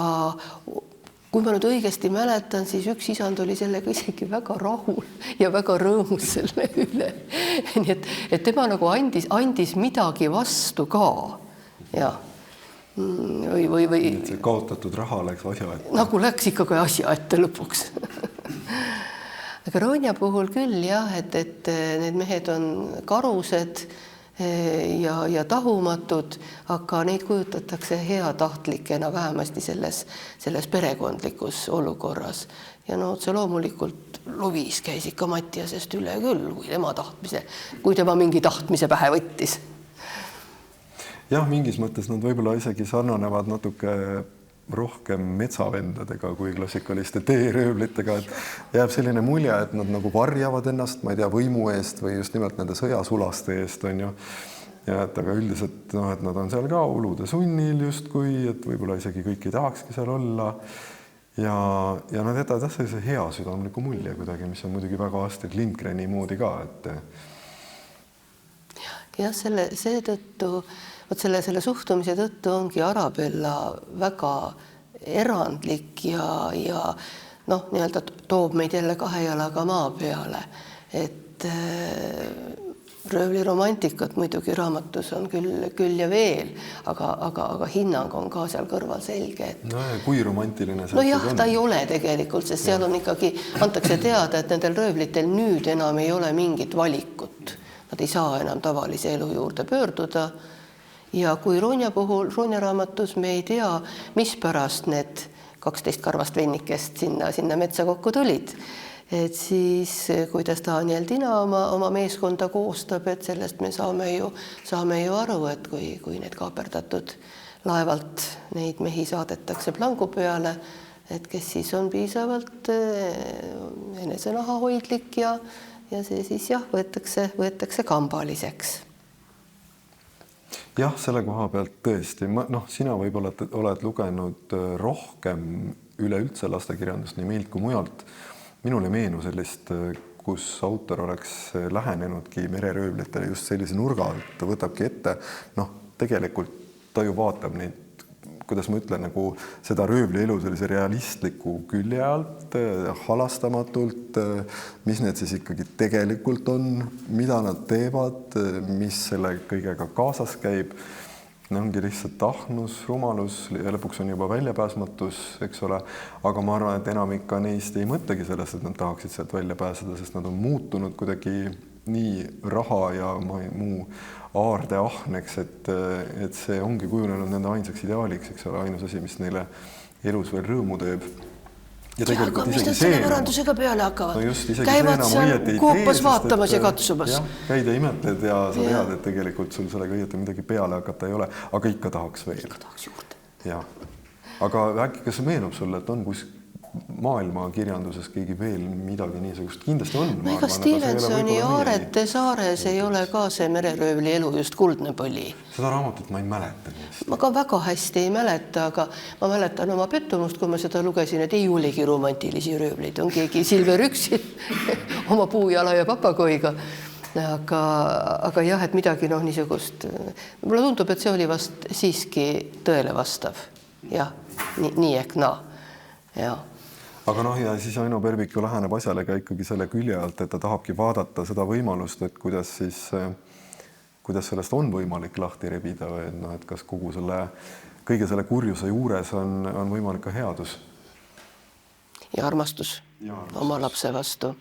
kui ma nüüd õigesti mäletan, siis üks isand oli sellega isegi väga rahul ja väga rõõmus selle üle. Nii et tema nagu andis midagi vastu ka. Ja. Või... See kaotatud raha läks asja ette. Nagu läks ikkagi asja ette lõpuks. Aga Ronja puhul küll jah, et need mehed on karused ja tahumatud, aga neid kujutatakse heatahtlikena vähemasti selles perekondlikus olukorras. Ja otse loomulikult Lovis käis ikka Mattiasest üle küll, kui tema mingi tahtmise pähe võttis. Jah, mingis mõttes nad võib-olla isegi sarnanevad natuke rohkem metsavendadega kui klassikaliste teerööblitega, et jääb selline mulje, et nad nagu varjavad ennast, ma ei tea, võimu eest või just nimelt nende sõjasulaste eest, on ju. Ja et aga üldiselt, et nad on seal ka olude sunnil justkui, et võib-olla isegi kõik ei tahakski seal olla. Ja nad jätavad sellise hea südamliku mulje kuidagi, mis on muidugi väga Astrid Lindgreni moodi ka, et jah, seetõttu selle suhtumise tõttu ongi Arabella väga erandlik ja nii-öelda toob meid jälle kahe jalaga maa peale. Et röövliromantikat muidugi raamatus on küll ja veel, aga hinnang on ka seal kõrval selge. Kui romantiline see jah, ta ei ole tegelikult, sest seal on ikkagi, antakse teada, et nendel röövlitel nüüd enam ei ole mingit valikut. Nad ei saa enam tavalise elu juurde pöörduda. Ja kui Ronja raamatus me ei tea, mispärast need 12 karvast vennikest sinna metsa kokku tulid, et siis kuidas Daniel Tina oma meeskonda koostab, et sellest me saame ju aru, et kui need kaaperdatud laevalt neid mehi saadetakse plangu peale, et kes siis on piisavalt enesenahahoidlik ja see siis võetakse kambaliseks. Jah, selle koha pealt tõesti. Sina võib-olla oled lugenud rohkem üleüldse lastekirjandust nii meilt kui mujalt. Minule meenu sellist, kus autor oleks lähenenudki mereröövlitele just sellise nurga, et ta võtabki ette. Tegelikult ta ju vaatab neid, kuidas ma ütlen, nagu seda röövlielu sellise realistliku külje alt, halastamatult, mis need siis ikkagi tegelikult on, mida nad teevad, mis selle kõigega kaasas käib. Ongi lihtsalt ahnus, rumalus ja lõpuks on juba väljapääsmatus, eks ole. Aga ma arvan, et enamik neist ei mõtlegi sellest, et nad tahaksid sealt välja pääseda, sest nad on muutunud kuidagi nii raha ja muu aarde ahneks, et see ongi kujunenud nende ainsaks ideaaliks, eks ole, ainus asi, mis neile elus veel rõõmu teeb. Ja aga mis nad selle varandusega peale hakkavad? Käivad seal koopas vaatamas ja katsumas. Käid ja imetled ja sa tead, et tegelikult sul sellega õieti midagi peale hakata ei ole, aga ikka tahaks veel. Ikka tahaks juurde. Ja. Aga äkki, kas meenub sulle, et on maailma kirjanduses keegi veel midagi niisugust? Kindlasti on. Ega Stevensoni Aarete saares ei ole ka see mereröövli elu just kuldne põli. Seda raamatut ma ei mäleta. Ma ka väga hästi ei mäleta, aga ma mäletan oma pettumust, kui ma seda lugesin, et ei olegi romantilisi röövleid. On keegi Silver Üksi oma puujala ja papagoiga. Aga jah, et midagi niisugust. Mulle tundub, et see oli vast siiski tõele vastav. Jah, nii ehk naa. Jah. Aga ja siis Aino Pervik ju läheneb asjale ka ikkagi selle külje alt, et ta tahabki vaadata seda võimalust, et kuidas sellest on võimalik lahti rebida või et kas kõige selle kurjuse juures on võimalik ka headus. Ja armastus oma lapse vastu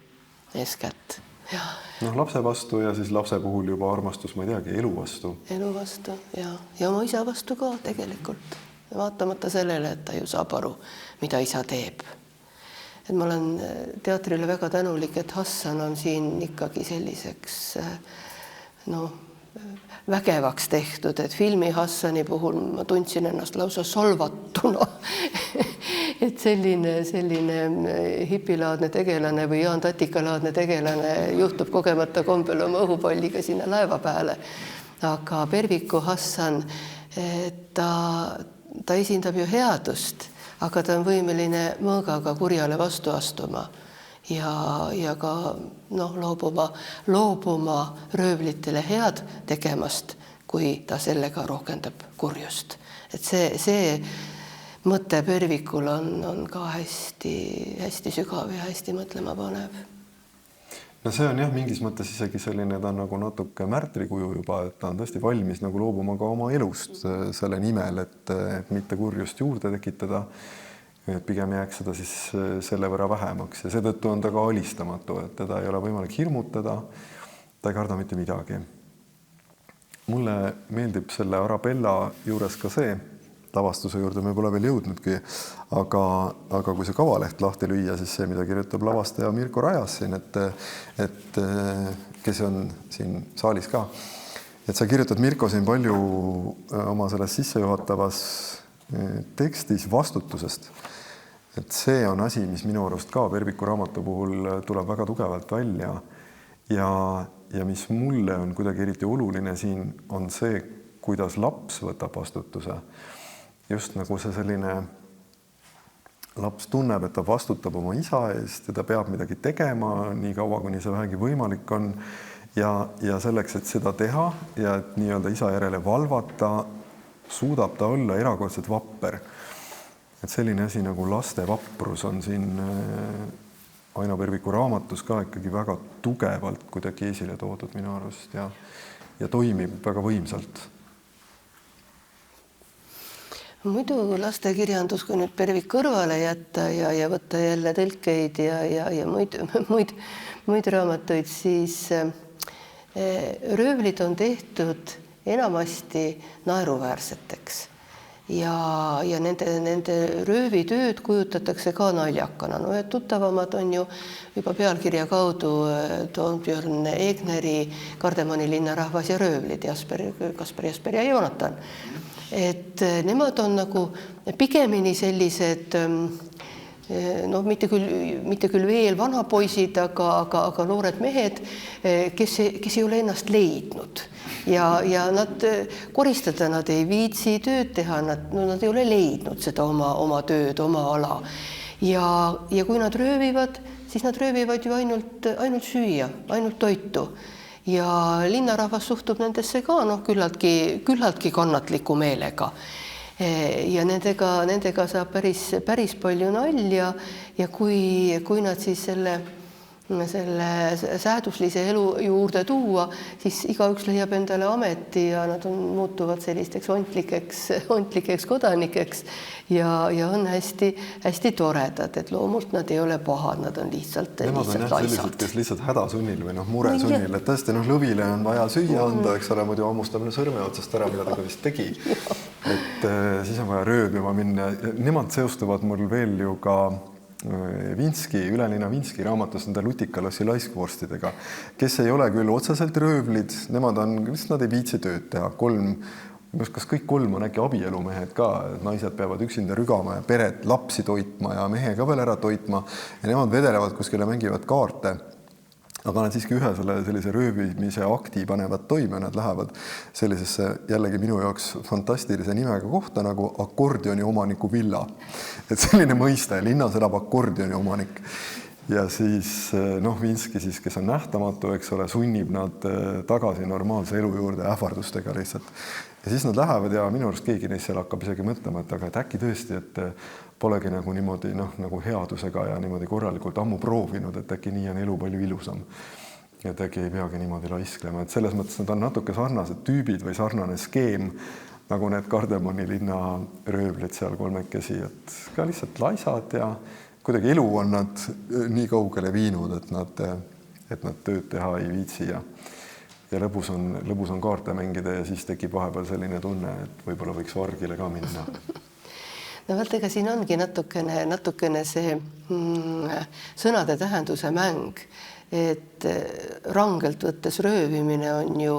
eeskätt. noh, lapse vastu ja siis lapse puhul juba armastus, ma ei teagi, elu vastu. Elu vastu ja oma isa vastu ka tegelikult. Vaatamata sellele, et ta ju saab aru, mida isa teeb. Et ma olen teatrile väga tänulik, et Hassan on siin ikkagi selliseks vägevaks tehtud, et filmi Hassani puhul ma tundsin ennast lausa solvatuna. Et selline hipilaadne tegelane või Jaan Tatikalaadne tegelane juhtub kogemata kombel oma õhupalliga sinna laeva peale. Aga Perviku Hassan, ta esindab ju headust, aga ta on võimeline mõõgaga kurjale vastu astuma ja ka loobuma röövlitele head tegemast, kui ta sellega rohkendab kurjust. Et see mõte Pervikul on ka hästi sügav ja hästi mõtlema panev. No see on jah, mingis mõttes isegi selline, ta on nagu natuke märtrikuju juba, et ta on tõesti valmis nagu loobuma ka oma elust selle nimel, et mitte kurjust juurde tekitada, et pigem jääks seda siis selle võrra vähemaks ja seetõttu on ta ka alistamatu, et teda ei ole võimalik hirmutada, ta ei karda mitte midagi. Mulle meeldib selle Arabella juures ka see, lavastuse juurde me pole veel jõudnudki, aga kui see kavaleht lahti lüüa, siis see, mida kirjutab lavastaja Mirko Rajas siin, et kes on siin saalis ka, et sa kirjutad, Mirko, siin palju oma selles sissejuhatavas tekstis vastutusest. Et see on asi, mis minu arust ka Perviku raamatu puhul tuleb väga tugevalt välja ja mis mulle on kuidagi eriti oluline siin, on see, kuidas laps võtab vastutuse. Just nagu see selline laps tunneb, et ta vastutab oma isa eest ja ta peab midagi tegema nii kaua, kuni see vähegi võimalik on ja selleks, et seda teha ja et nii-öelda isa järele valvata, suudab ta olla erakordselt vapper. Et selline asi nagu laste vaprus on siin Aino Perviku raamatus ka ikkagi väga tugevalt kuidagi esile toodud minu arust ja toimib väga võimsalt. Muidu lastekirjandus, kui nüüd Pervik kõrvale jätta ja võtta jälle tõlkeid ja muid raamatuid, siis röövlid on tehtud enamasti naeruväärseteks ja nende röövitööd kujutatakse ka naljakana. No, tuttavamad on ju juba pealkirja kaudu Torbjörn Egneri Kardemoni linnarahvas ja röövlid, Kaspar Jasper ja Joonatan. Et nemad on nagu pigemini sellised, mitte küll veel vanapoisid, aga noored mehed, kes ei ole ennast leidnud ja nad koristada, nad ei viitsi tööd teha, nad ei ole leidnud seda oma tööd, oma ala. Ja kui nad röövivad, siis nad röövivad ju ainult süüa, ainult toitu. Ja linnarahvas suhtub nendesse ka küllaltki kannatliku meelega. Ja nendega saab päris palju nalja ja kui nad siis selle sääduslise elu juurde tuua, siis igaüks leiab endale ameti ja nad muutuvad sellisteks ontlikeks kodanikeks ja on hästi toredad, et loomult nad ei ole pahad, nad on lihtsalt laisad. Kes lihtsalt hädasunnil või muresunnil, et tõesti lõvile on vaja süüa anda, eks ole, muidu hammustamine sõrme otsast ära, mida ta ka vist tegi. Et siis on vaja röövima minna. Nemad seostuvad mul veel ju ka Ülelinna Vinski raamatus nende Lutikalossi laiskvorstidega, kes ei ole küll otseselt röövlid, nad ei viitsi tööd teha. Kas kõik kolm on äkki abielumehed ka, naised peavad üksinda rügama ja peret, lapsi toitma ja mehe ka veel ära toitma ja nemad vedelevad kuskile, mängivad kaarte. Aga nad siiski ühe sellise röövimise akti panevad toime, nad lähevad sellisesse jällegi minu jaoks fantastilise nimega kohta nagu akordioni omaniku villa. Et selline mõiste, linnas elab akordioni omanik. Ja siis Vinski, kes on nähtamatu, eks ole, sunnib nad tagasi normaalse elu juurde ähvardustega lihtsalt. Ja siis nad lähevad ja minu arust keegi neist seal hakkab isegi mõtlema, et äkki tõesti, et polegi niimoodi nagu headusega ja niimoodi korralikult ammu proovinud, et äkki nii on elu palju ilusam. Et äkki ei peagi niimoodi laisklema. Et selles mõttes nad on natuke sarnased tüübid või sarnane skeem, nagu need Kardemoni linna röövlid seal kolmekesi, et ka lihtsalt laisad ja kuidagi elu on nad nii kaugele viinud, et nad et nad tööd teha ei viitsi ja lõbus on kaarte mängida ja siis tekib vahepeal selline tunne, et võib-olla võiks vargile ka minna. No vaata, ega siin ongi natukene see sõnade tähenduse mäng, et rangelt võttes röövimine on ju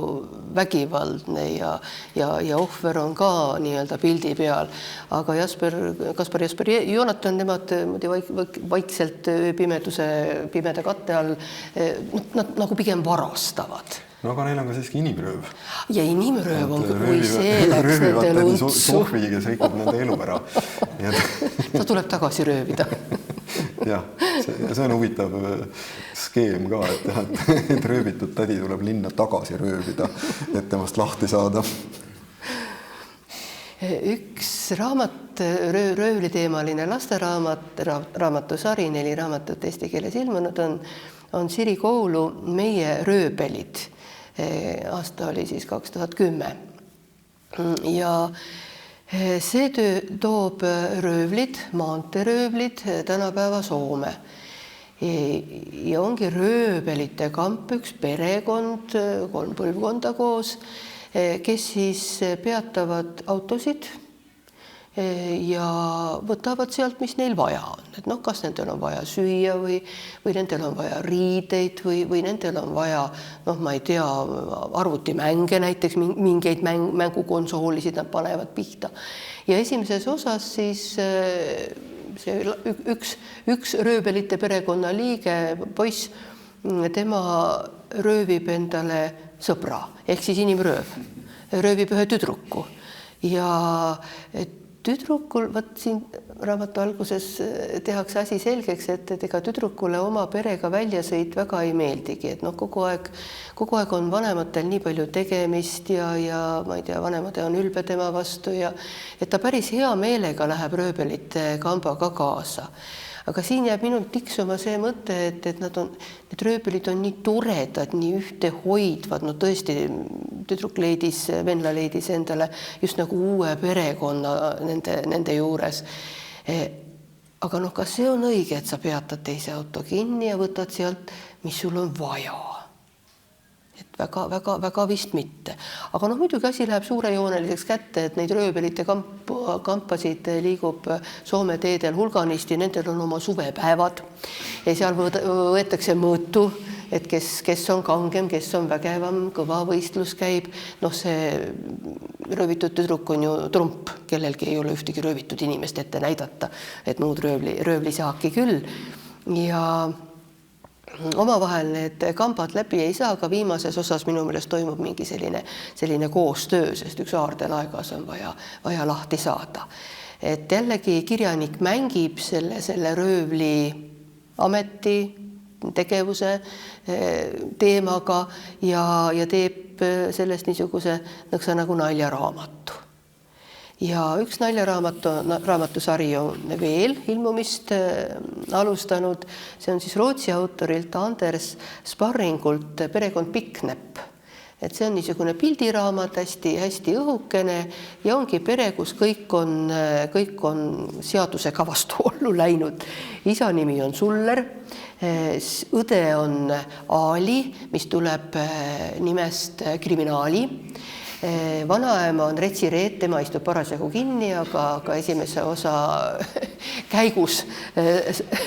vägivaldne ja ohver on ka nii-öelda pildi peal, aga Kaspar Jasper Jonatan, nemad vaikselt pimeda katte all, nad nagu pigem varastavad. No aga neil on ka siiski inimrööv. Ja inimrööv on, kui see läks nendel untsu. Sohvi, kes rikub nende elu ära. Ta tuleb tagasi röövida. Jah, see on huvitav skeem ka, et röövitud tädi tuleb linna tagasi röövida, et temast lahti saada. Üks raamat, röövliteemaline lasteraamatusari, 4 raamatut eesti keeles ilmunud on Siri Koulu Meie rööbelid. Aasta oli siis 2010. Ja see toob röövlid, maanteeröövlid tänapäeva Soome. Ja ongi rööbelite kamp, üks perekond, 3 põlvkonda koos, kes siis peatavad autosid ja võtavad sealt, mis neil vaja on. Et kas nendel on vaja süüa või nendel on vaja riideid või nendel on vaja, ma ei tea, arvutimänge, näiteks mingeid mängukonsoolisid nad panevad pihta. Ja esimeses osas siis see üks rööbelite perekonna liige, poiss, tema röövib endale sõbra, ehk siis inimrööv, röövib ühe tüdruku ja tüdrukul, siin raamatu alguses tehakse asi selgeks, et ega tüdrukule oma perega väljasõit väga ei meeldigi, et kogu aeg on vanematel nii palju tegemist ja ma ei tea, vanemad on ülbe tema vastu ja et ta päris hea meelega läheb rööbelite kambaga kaasa. Aga siin jääb minul tiksuma see mõte, et need rööbelid on nii toredad, nii ühtehoidvad, tõesti venla leidis endale just nagu uue perekonna nende juures. Aga kas see on õige, et sa peatad teise auto kinni ja võtad sealt, mis sul on vaja? Et väga vist mitte. Aga muidugi asi läheb suurejooneliseks kätte, et neid rööbelite kampasid liigub Soome teedel hulganisti, nendel on oma suvepäevad ja seal võetakse mõõtu, et kes on kangem, kes on vägevam, kõva võistlus käib. See röövitud tüdruk on ju trump, kellelgi ei ole ühtegi röövitud inimest ette näidata, et muud röövlisaaki küll. Ja omavahel need kambad läbi ei saa, aga viimases osas minu meelest toimub mingi selline koostöö, sest üks aardelaegas on vaja lahti saada. Et jällegi kirjanik mängib selle röövli ameti tegevuse teemaga ja teeb sellest niisuguse nõksa nagu naljaraamatu. Ja üks naljaraamatusari on veel ilmumist alustanud. See on siis Rootsi autorilt Anders Sparringult Perekond Piknepp. Et see on niisugune pildiraamat, hästi õhukene ja ongi pere, kus kõik on seadusega vastuollu läinud. Isa nimi on Suller, õde on Aali, mis tuleb nimest kriminaali. Vanaema on Retsi Reet, tema istub parasjagu kinni, aga esimese osa käigus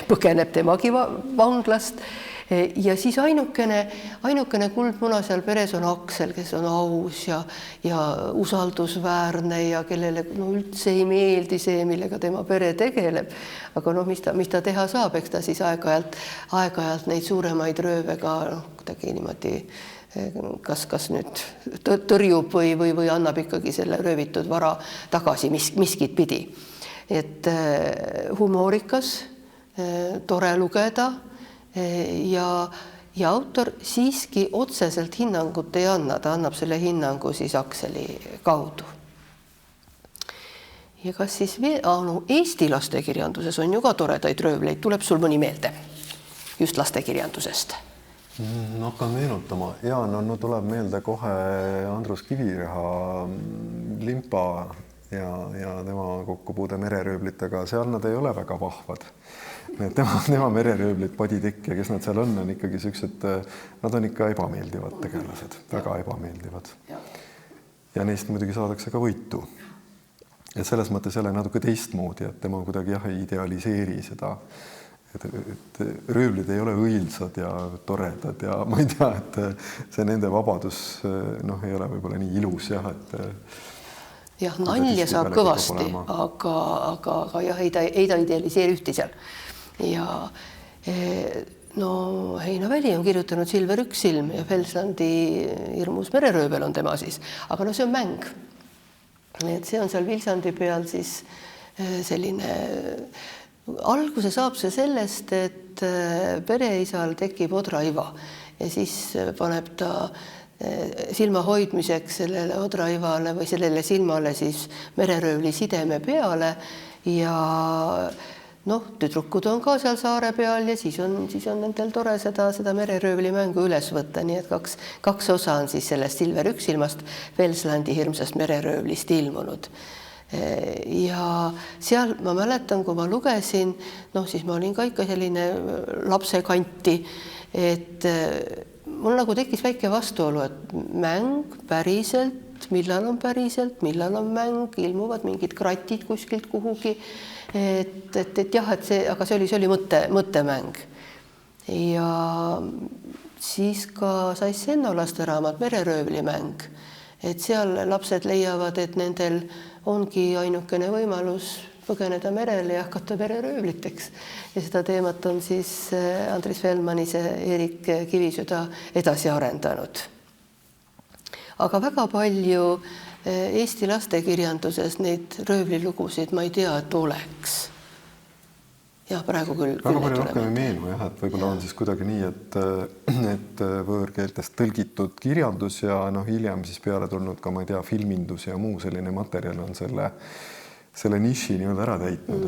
põgeneb temagi vanglast. Ja siis ainukene kuldmuna seal peres on Aksel, kes on aus ja usaldusväärne ja kellele üldse ei meeldi see, millega tema pere tegeleb. Aga mis ta teha saab, eks ta siis aeg-ajalt neid suuremaid rööve ka kuidagi niimoodi kas nüüd tõrjub või annab ikkagi selle röövitud vara tagasi miskit pidi. Et humoorikas, tore lugeda ja autor siiski otseselt hinnangut ei anna, ta annab selle hinnangu siis Akseli kaudu. Ja kas siis Eesti lastekirjanduses on ju ka toredaid röövleid, tuleb sul mõni meelde just lastekirjandusest? Hakkan meenutama. Jaa, tuleb meelde kohe Andrus Kivireha Limpa ja tema kokkupuude mererööblitega, seal nad ei ole väga vahvad. Tema mererööblid, paditekk ja kes nad seal on ikkagi siuksed, nad on ikka ebameeldivad tegelased, väga ebameeldivad. Ja neist muidugi saadakse ka võitu. Et selles mõttes jälle natuke teistmoodi, et tema kuidagi ei idealiseeri seda, et röövlid ei ole õilsad ja toredad ja ma ei tea, et see nende vabadus ei ole võib-olla nii ilus jah, et jah, nalja saab kõvasti, aga jah, ei ta idealiseeri ühti seal. Ja Heinaväli on kirjutanud Silver Üksilm ja Felslandi hirmus mererööbel on tema siis, aga see on mäng. Et see on seal Vilsandi peal siis selline, alguse saab see sellest, et pereisal tekib odraiva ja siis paneb ta silma hoidmiseks sellele odraivale või sellele silmale siis mereröövli sideme peale ja tüdrukud on ka seal saare peal ja siis on nendel tore seda mereröövli mängu üles võtta, nii et kaks osa on siis sellest Silver Üksilmast Felslandi hirmsast mereröövlist ilmunud. Ja seal ma mäletan, kui ma lugesin, siis ma olin ka ikka selline lapsekanti, et mul nagu tekkis väike vastuolu, et mäng päriselt, millal on päriselt, millal on mäng, ilmuvad mingid kratid kuskilt kuhugi, et jah, et see, aga see oli mõttemäng. Ja siis ka Sais Senno lasteraamat Mereröövlimäng, et seal lapsed leiavad, et nendel ongi ainukene võimalus põgeneda merele ja hakata mereröövliteks. Ja seda teemat on siis Andris Velmanis ja Erik Kivisüda edasi arendanud. Aga väga palju Eesti lastekirjanduses neid röövlilugusid ma ei tea, et oleks. Ja praegu küll. Väga palju rohkem ei meenu, jah, et võib-olla on siis kuidagi nii, et võõrkeeltest tõlgitud kirjandus ja hiljem siis peale tulnud ka, ma ei tea, filmindus ja muu selline materjal on selle niši nii-öelda ära täitnud.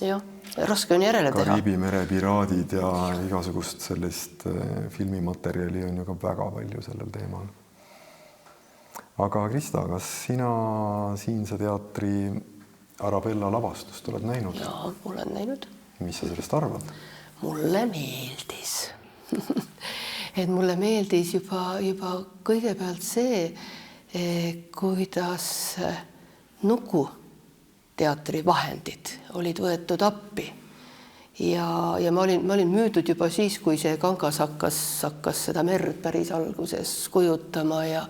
Jah, raske on järele teha. Kariibi mere piraadid ja igasugust sellist filmimaterjali on ju ka väga palju sellel teemal. Aga Krista, kas sina Siinse teatri Arabella lavastust oled näinud? Jaa, olen näinud. Mis sa sellest arvad? Mulle meeldis. Et mulle meeldis juba kõigepealt see, kuidas Nuku teatri vahendid olid võetud appi. Ja ma olin müüdud juba siis, kui see Kangas hakkas seda merd päris alguses kujutama ja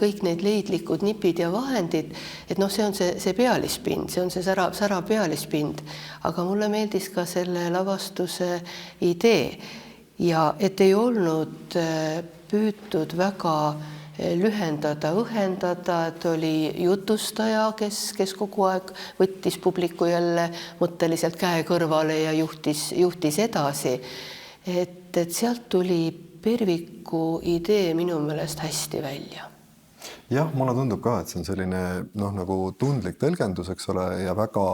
kõik need leidlikud nipid ja vahendid, et see on see pealispind, see on see sära pealispind, aga mulle meeldis ka selle lavastuse idee ja et ei olnud püütud väga lühendada, õhendada, et oli jutustaja, kes kogu aeg võttis publiku jälle mõtteliselt käe kõrvale ja juhtis edasi, et sealt tuli Perviku idee minu meelest hästi välja. Jah, mulle tundub ka, et see on selline nagu tundlik tõlgendus, eks ole, ja väga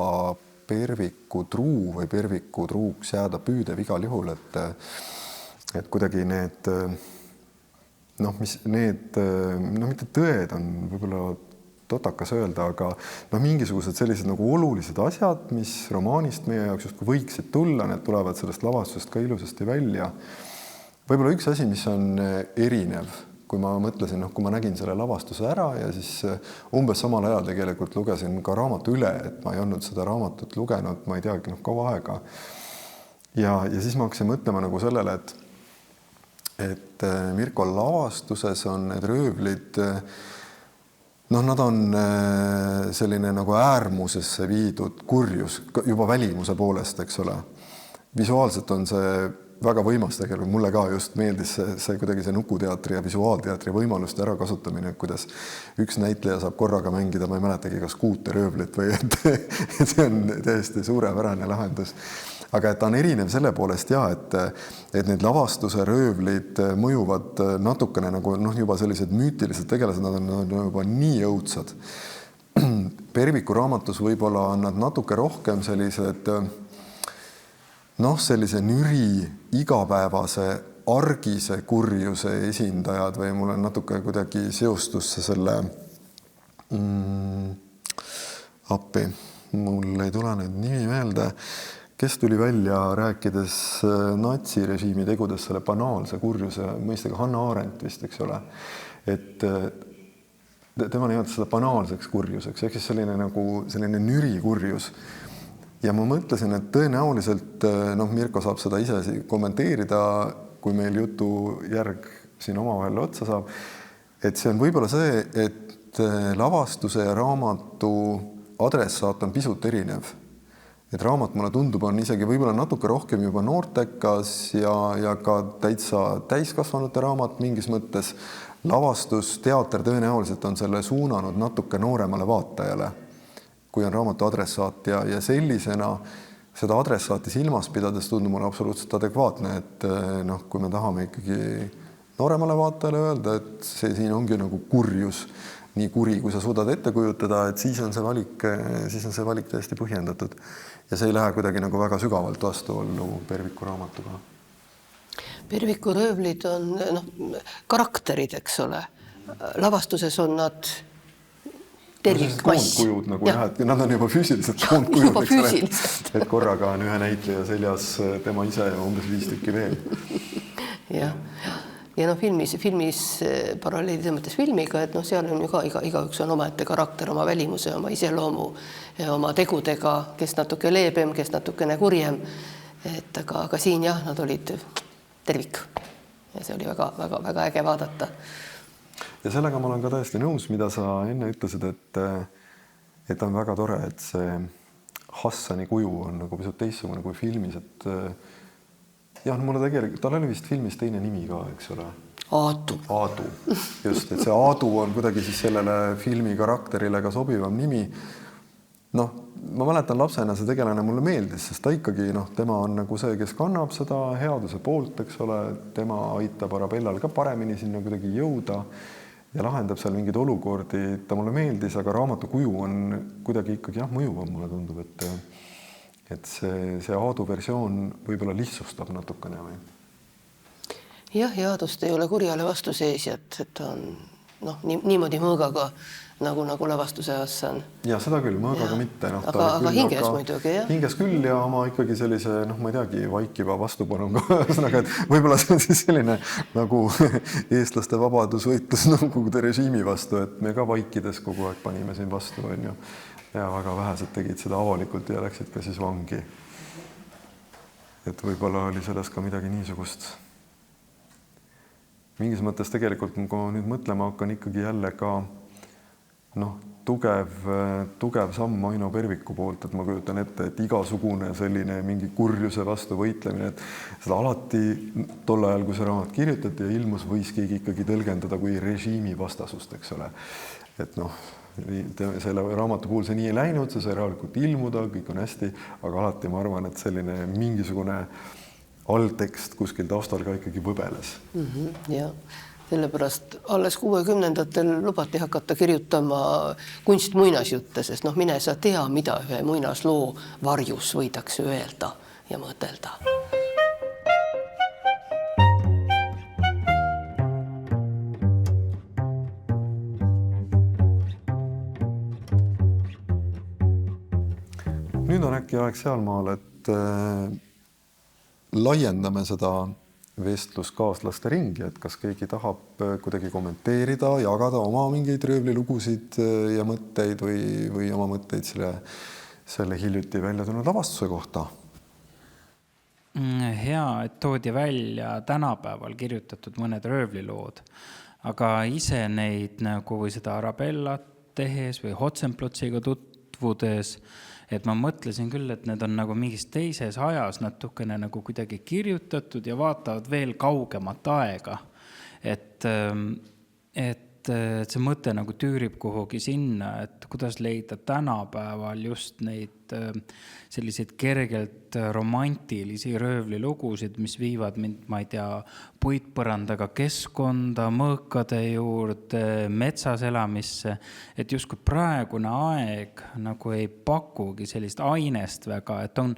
Perviku truu või Perviku truuks jääda püüdev igal juhul, et kuidagi need mitte tõed on võib-olla totakas öelda, aga mingisugused sellised nagu olulised asjad, mis romaanist meie jaoks justkui võiksid tulla, need tulevad sellest lavastusest ka ilusasti välja. Võib-olla üks asi, mis on erinev, kui ma mõtlesin, kui ma nägin selle lavastuse ära ja siis umbes samal ajal tegelikult lugesin ka raamatu üle, et ma ei olnud seda raamatut lugenud, ma ei teagi, kaua aega. Ja siis ma hakkasin mõtlema nagu sellele, et Mirko lavastuses on need röövlid, nad on selline nagu äärmusesse viidud kurjus juba välimuse poolest, eks ole. Visuaalselt on see väga võimas tegelikult, mulle ka just meeldis see kuidagi see Nukuteatri ja visuaalteatri võimaluste ärakasutamine, kuidas üks näitleja saab korraga mängida, ma ei mäletagi, kas 6 röövlit või et see on täiesti suurepärane lahendus. Aga et ta on erinev selle poolest et need lavastuse röövlid mõjuvad natukene nagu juba sellised müütilised tegelased, nad on juba nii õudsad. Perviku raamatus võib-olla on nad natuke rohkem sellised sellise nüri igapäevase argise kurjuse esindajad või mul on natuke kuidagi seostus selle appi, mul ei tule nüüd nimi meelde, kes tuli välja rääkides natsirežiimi tegudest selle banaalse kurjuse mõistega, Hannah Arendt vist, eks ole, et tema nimetas seda banaalseks kurjuseks, ehk siis selline nüri kurjus. Ja ma mõtlesin, et tõenäoliselt, Mirko saab seda ise kommenteerida, kui meil jutu järg siin omavahel otsa saab, et see on võib-olla see, et lavastuse ja raamatu adressaat on pisut erinev. Et raamat, mulle tundub, on isegi võib-olla natuke rohkem juba noortekas ja ka täitsa täiskasvanute raamat mingis mõttes. Lavastus, teater tõenäoliselt on selle suunanud natuke nooremale vaatajale, kui on raamatu adressaat ja sellisena seda adressaati silmas pidades tundub mulle absoluutselt adekvaatne, et kui me tahame ikkagi nooremale vaatajale öelda, et see siin ongi nagu kurjus, nii kuri, kui sa suudad ette kujutada, et siis on see valik täiesti põhjendatud ja see ei lähe kuidagi nagu väga sügavalt vastuollu Perviku raamatuga. Perviku röövlid on karakterid, eks ole. Lavastuses on nad tervikmass. Koondkujud nagu et nad on juba füüsiliselt koondkujud, eks ole, et korraga on ühe näitleja seljas tema ise ja umbes 5 tükki veel. Ja filmis paralleelide mõttes filmiga, et seal on ju ka igaüks on omaette karakter, oma välimuse, oma iseloomu, oma tegudega, kes natuke leebem, kes natukene kurjem. Aga siin nad olid tervik ja see oli väga äge vaadata. Ja sellega ma olen ka täiesti nõus, mida sa enne ütlesid, et on väga tore, et see Hassani kuju on nagu pisut teistsugune kui filmis, et mulle tegelikult, tal oli vist filmis teine nimi ka, eks ole? Aadu. Just, et see Aadu on kuidagi siis sellele filmi karakterile ka sobivam nimi. Ma mäletan lapsena see tegelane mulle meeldis, sest ta ikkagi, tema on nagu see, kes kannab seda headuse poolt, eks ole, tema aitab Arabellal ka paremini sinna kuidagi jõuda ja lahendab seal mingid olukordi, ta mulle meeldis, aga raamatu kuju on kuidagi ikkagi mõjuvam, mulle tundub, et see Aadu versioon võib-olla lihtsustab natukene või? Ja Aadust ei ole kurjale vastu seisjad, et on niimoodi mõõgaga nagu lavastuse Hassan. Ja seda küll, mõõgaga mitte. Aga hinges muidugi, jah? Hinges küll ja oma ikkagi sellise, ma ei teagi, vaikiva vastupanuga. Et võib-olla see on siis selline nagu eestlaste vabadusvõitlus Nõukogude režiimi vastu, et me ka vaikides kogu aeg panime siin vastu, on ju. Ja väga vähesed tegid seda avalikult ja läksid ka siis vangi. Et võib-olla oli selles ka midagi niisugust. Mingis mõttes tegelikult, kui ma nüüd mõtlema hakkan ikkagi jälle ka tugev samm Aino Perviku poolt, et ma kujutan ette, et igasugune selline mingi kurjuse vastu võitlemine, et seda alati tol ajal, kui see raamat kirjutati ja ilmus, võis keegi ikkagi tõlgendada kui režiimi vastasust, eks ole. Et selle raamatu puhul see nii ei läinud, see sai rahulikult ilmuda, kõik on hästi, aga alati ma arvan, et selline mingisugune alltekst kuskil taustal ka ikkagi võbeles. Jah. Sellepärast alles 60-ndatel lubati hakata kirjutama kunstmuinasjutte, sest mine sa tea, mida ühe muinasloo varjus võidakse öelda ja mõtelda. Nüüd on äkki aeg sealmaal, et laiendame seda vestluskaaslaste ringi, et kas keegi tahab kuidagi kommenteerida, jagada oma mingeid röövlilugusid ja mõtteid või oma mõtteid selle hiljuti välja tulnud lavastuse kohta. Hea, et toodi välja tänapäeval kirjutatud mõned röövlilood, aga ise neid nagu või seda Arabellat tehes või Hotzenplotziga tutvudes, et ma mõtlesin küll, et need on nagu mingis teises ajas natukene nagu kuidagi kirjutatud ja vaatavad veel kaugemat aega. Et see mõte nagu tüürib kuhugi sinna, et kuidas leida tänapäeval just neid selliseid kergelt romantilisi röövlilugusid, mis viivad mind, ma ei tea, puitpõrandaga keskkonda, mõõkade juurde, metsas elamisse, et justkui praegune aeg nagu ei pakugi sellist ainest väga, et on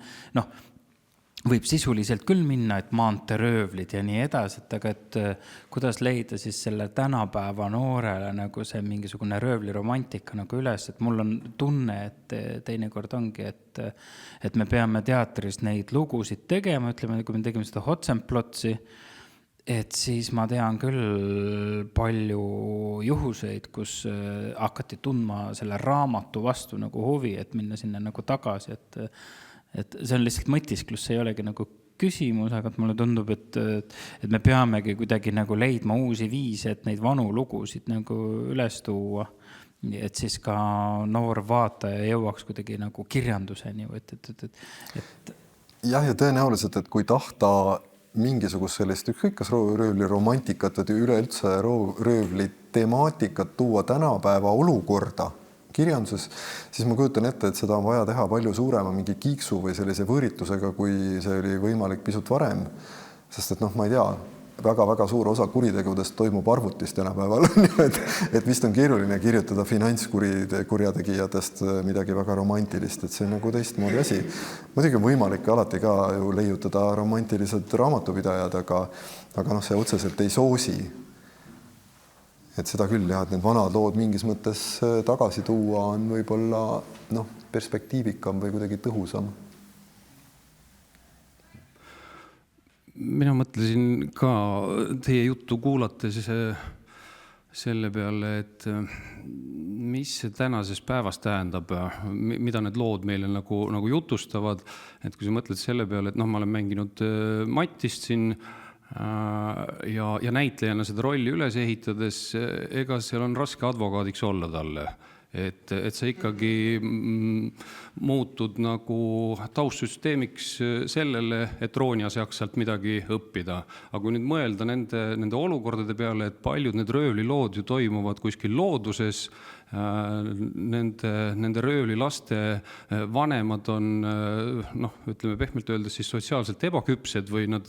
võib sisuliselt küll minna, et maanteeröövlid ja nii edasi, et aga et kuidas leida siis selle tänapäeva noorele nagu see mingisugune röövliromantika nagu üles, et mul on tunne, et teinekord ongi, et me peame teatris neid lugusid tegema, ütleme, kui me tegime seda Hotzenplotsi, et siis ma tean küll palju juhuseid, kus hakati tundma selle raamatu vastu nagu huvi, et minna sinna nagu tagasi, et see on lihtsalt mõtisklus, see ei olegi nagu küsimus, aga mulle tundub, et me peamegi kuidagi nagu leidma uusi viise, et neid vanu lugusid nagu üles tuua, et siis ka noor vaataja jõuaks kuidagi nagu kirjanduseni. Jah, ja tõenäoliselt, et kui tahta mingisugust sellist ükskõik kas röövli romantikat või üleüldse röövli temaatikat tuua tänapäeva olukorda kirjanduses, siis ma kujutan ette, et seda on vaja teha palju suurema mingi kiiksu või sellise võõritusega, kui see oli võimalik pisut varem. Sest et ma ei tea, väga-väga suur osa kuritegudest toimub arvutis tänapäeval, et vist on keeruline kirjutada finantskurjategijatest midagi väga romantilist, et see on nagu teistmoodi asi. Muidugi on võimalik alati ka ju leiutada romantilised raamatupidajad, aga see otseselt ei soosi. Et seda küll, et need vanad lood mingis mõttes tagasi tuua on võib-olla perspektiivikam või kuidagi tõhusam. Mina mõtlesin ka teie juttu kuulates selle peale, et mis see tänases päevas tähendab, mida need lood meile nagu jutustavad. Et kui sa mõtled selle peale, et ma olen mänginud Mattist siin ja näitlejana seda rolli üles ehitades, ega seal on raske advokaadiks olla talle. Et sa ikkagi muutud nagu taustsüsteemiks sellele, et Ronja saaks sealt midagi õppida. Aga kui nüüd mõelda nende olukordade peale, et paljud need röövlilood ju toimuvad kuskil looduses, nende röövlilaste vanemad on, ütleme pehmelt öeldes siis sotsiaalselt ebaküpsed või nad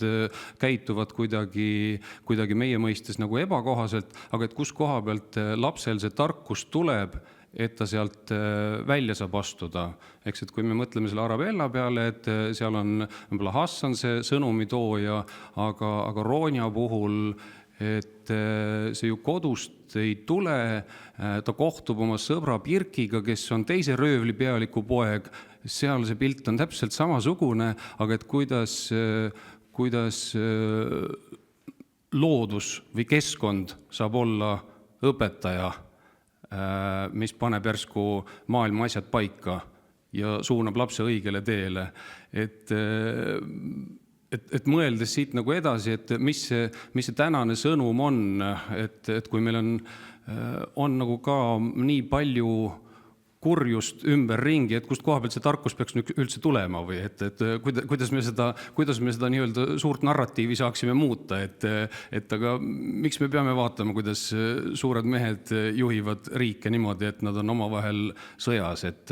käituvad kuidagi meie mõistes nagu ebakohaselt, aga et kus koha pealt lapsel see tarkus tuleb, et ta sealt välja saab astuda. Eks, et kui me mõtleme selle Arabella peale, et seal on võib-olla Hassan see sõnumitooja, aga Ronja puhul, et see ju kodust ei tule, ta kohtub oma sõbra Birkiga, kes on teise röövli pealiku poeg, seal see pilt on täpselt samasugune, aga et kuidas loodus või keskkond saab olla õpetaja, mis paneb järsku maailma asjad paika ja suunab lapse õigele teele. Et mõeldes siit nagu edasi, et mis see tänane sõnum on, et kui meil on nagu ka nii palju kurjust ümberringi, et kust koha pealt see tarkus peaks üldse tulema või et kuidas me seda nii-öelda suurt narratiivi saaksime muuta, et aga miks me peame vaatama, kuidas suured mehed juhivad riike niimoodi, et nad on omavahel sõjas, et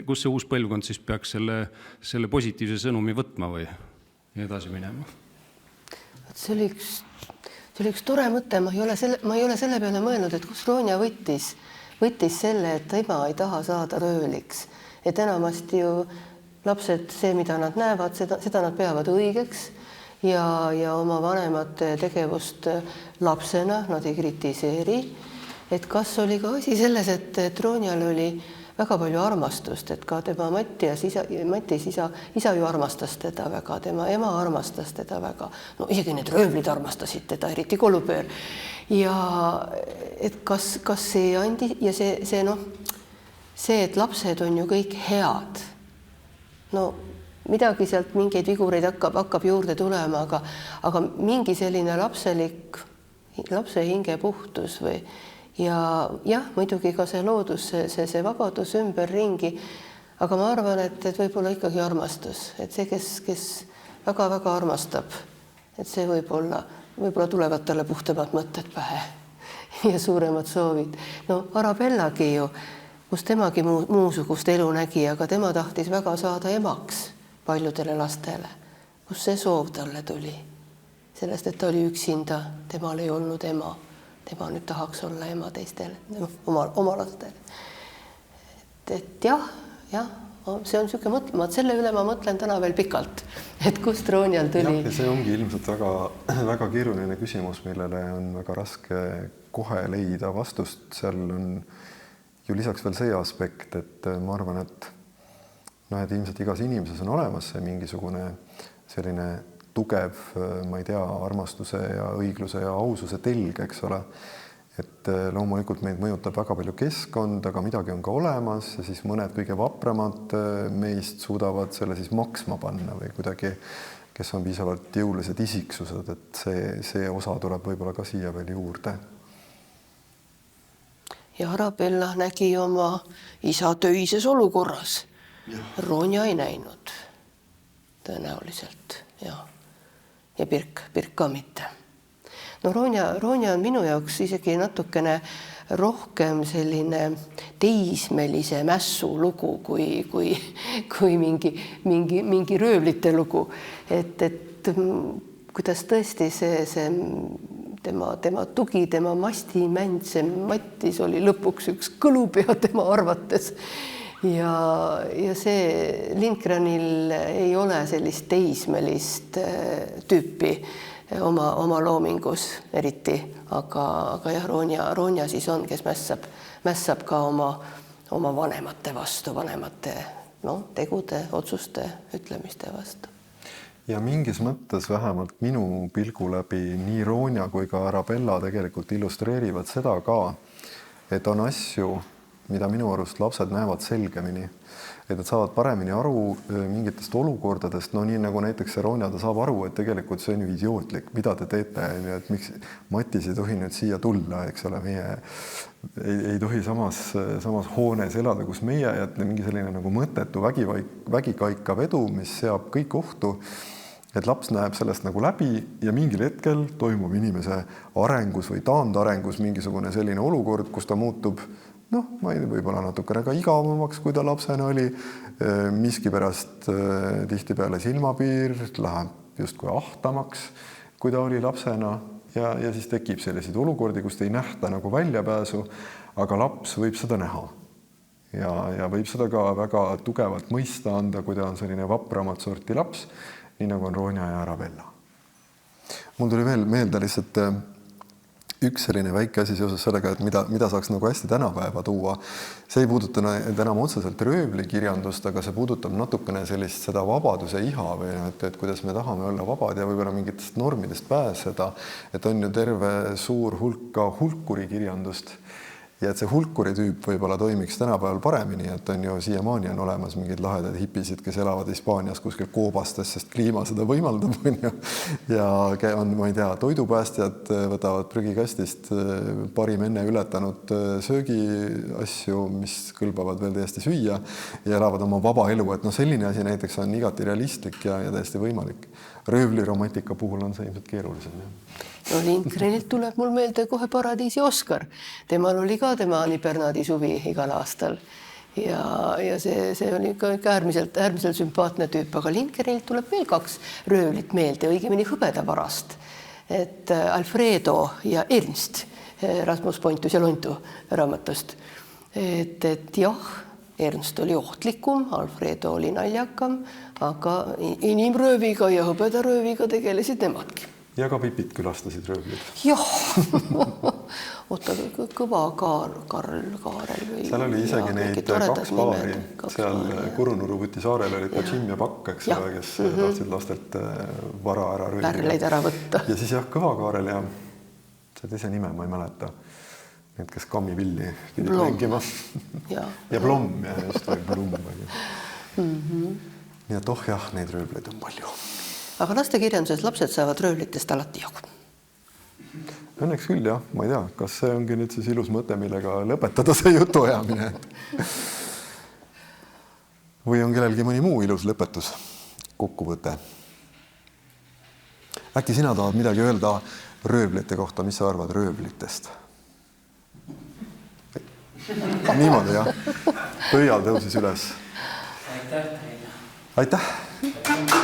kus see uus põlvkond siis peaks selle positiivse sõnumi võtma või edasi minema? See oli üks tore mõte, ma ei ole selle peale mõelnud, et kus Ronja võttis selle, et ema ei taha saada röövliks. Et enamasti ju lapsed, see, mida nad näevad, seda nad peavad õigeks ja oma vanemate tegevust lapsena nad ei kritiseeri. Et kas oli ka asi selles, et Ronjal oli väga palju armastust, et ka tema Mattis isa ju armastas teda väga, tema ema armastas teda väga. No isegi need röövlid armastasid teda, eriti Kolupöör. Ja et kas see andi ja see, et lapsed on ju kõik head. No midagi sealt mingeid vigureid hakkab juurde tulema, aga mingi selline lapse hinge puhtus või ja jah, muidugi ka see loodus, see vabadus ümberringi, aga ma arvan, et võib-olla ikkagi armastus, et see, kes väga-väga armastab, et see võib-olla tulevad talle puhtamad mõtted pähe ja suuremad soovid. No Arabellagi ju, kus temagi muusugust elu nägi, aga tema tahtis väga saada emaks paljudele lastele. Kus see soov talle tuli? Sellest, et ta oli üksinda, temal ei olnud ema. Tema nüüd tahaks olla ema teistele, oma lastele. Et jah, see on niisugune mõtlema, et selle üle ma mõtlen täna veel pikalt, et kust Roonjal tuli. Ja see ongi ilmselt väga keeruline küsimus, millele on väga raske kohe leida vastust. Seal on ju lisaks veel see aspekt, et ma arvan, et ilmselt igas inimeses on olemas see mingisugune selline tugev, ma ei tea, armastuse ja õigluse ja aususe telg, eks ole. Et loomulikult meid mõjutab väga palju keskkond, aga midagi on ka olemas ja siis mõned kõige vapramad meist suudavad selle siis maksma panna või kuidagi, kes on piisavalt jõulised isiksused, et see osa tuleb võib-olla ka siia veel juurde. Ja Arabella nägi oma isa töises olukorras. Roonja ei näinud tõenäoliselt ja Pirk ka mitte. No Roonja on minu jaoks isegi natukene rohkem selline teismelise mässu lugu kui mingi röövlite lugu. Et kuidas tõesti see tema tugi, tema mastimänd, see Mattis oli lõpuks üks kõlupea tema arvates. Ja see Lindgrenil ei ole sellist teismelist tüüpi oma loomingus eriti, aga jah, Roonja siis on, kes mässab ka oma vanemate vastu, vanemate tegude, otsuste, ütlemiste vastu. Ja mingis mõttes vähemalt minu pilgu läbi nii Roonja kui ka Arabella tegelikult illustreerivad seda ka, et on asju, mida minu arust lapsed näevad selgemini, et nad saavad paremini aru mingitest olukordadest, nii nagu näiteks see Roonja, ta saab aru, et tegelikult see on ju idiootlik, mida te teete, et miks Mattis ei tohi nüüd siia tulla, eks ole, meie ei tohi samas hoones elada, kus meie, et mingi selline nagu mõttetu vägikaikav edu, mis seab kõik ohtu, et laps näeb sellest nagu läbi ja mingil hetkel toimub inimese arengus või taandarengus mingisugune selline olukord, kus ta muutub ma ei tea, võib-olla natukene ka igavamaks, kui ta lapsena oli. Miskipärast tihtipeale silmapiir läheb justkui ahtamaks, kui ta oli lapsena ja siis tekib selliseid olukordi, kus ei nähta nagu väljapääsu, aga laps võib seda näha. Ja võib seda ka väga tugevalt mõista anda, kui ta on selline vapramat sorti laps, nii nagu on Roonja ja Arabella. Mul tuli veel meelde lihtsalt üks selline väike asi seoses sellega, et mida saaks nagu hästi tänapäeva tuua. See ei puuduta enam otseselt röövlikirjandust, aga see puudutab natukene sellist seda vabaduse iha või et kuidas me tahame olla vabad ja võib-olla mingitest normidest pääseda. Et on ju terve suur hulk ka hulkurikirjandust. Ja et see hulkuri tüüp võib-olla toimiks tänapäeval paremini, et on ju siiamaani on olemas mingid lahedad hipisid, kes elavad Hispaanias kuskil koobastes, sest kliima seda võimaldab. Ja on, ma ei tea, toidupäästjad võtavad prügikastist parim enne ületanud söögiasju, mis kõlbavad veel täiesti süüa ja elavad oma vaba elu. Et selline asi näiteks on igati realistlik ja täiesti võimalik. Röövliromantika puhul on see ilmselt keerulisem. Lindgrenilt tuleb mul meelde kohe Paradiisi Oskar. Temal oli ka tema Anni Bernardi suvi igal aastal. Ja see oli ka äärmiselt sümpaatne tüüp, aga Lindgrenilt tuleb veel 2 röövlit meelde, õigemini hõbedavarast. Et Alfredo ja Ernst, Rasmus Pontus ja Lontu raamatust. Et jah, Ernst oli ohtlikum, Alfredo oli naljakam, aga inimrööviga ja hõbedarööviga tegelesid nemadki. Ja ka Pipit külastasid röövlid. Jah, oota, kõva Kaarel või... Seal oli isegi neid 2 paari. Seal Kurunuru Võti saarel olid ka Jim ja Pakk, eks ole, kes tahtsid lastelt vara ära röövida. Pärleid ära võtta. Ja siis jah, Kõva Kaarel ja see teise nime ma ei mäleta. Need, kes kammivilli pidid mängima. Ja Blom ja just või Blum. Nii et jah, neid röövleid on palju. Aga lastekirjanduses lapsed saavad röövlitest alati jagu. Õnneks küll jah, ma ei tea, kas see ongi nüüd siis ilus mõte, millega lõpetada see jutu ajamine. Või on kellelgi mõni muu ilus lõpetus, kokkuvõte. Äkki sina tahad midagi öelda röövlite kohta, mis sa arvad röövlitest? Niimoodi jah, pöial tõusis üles. Aitäh! Aitäh!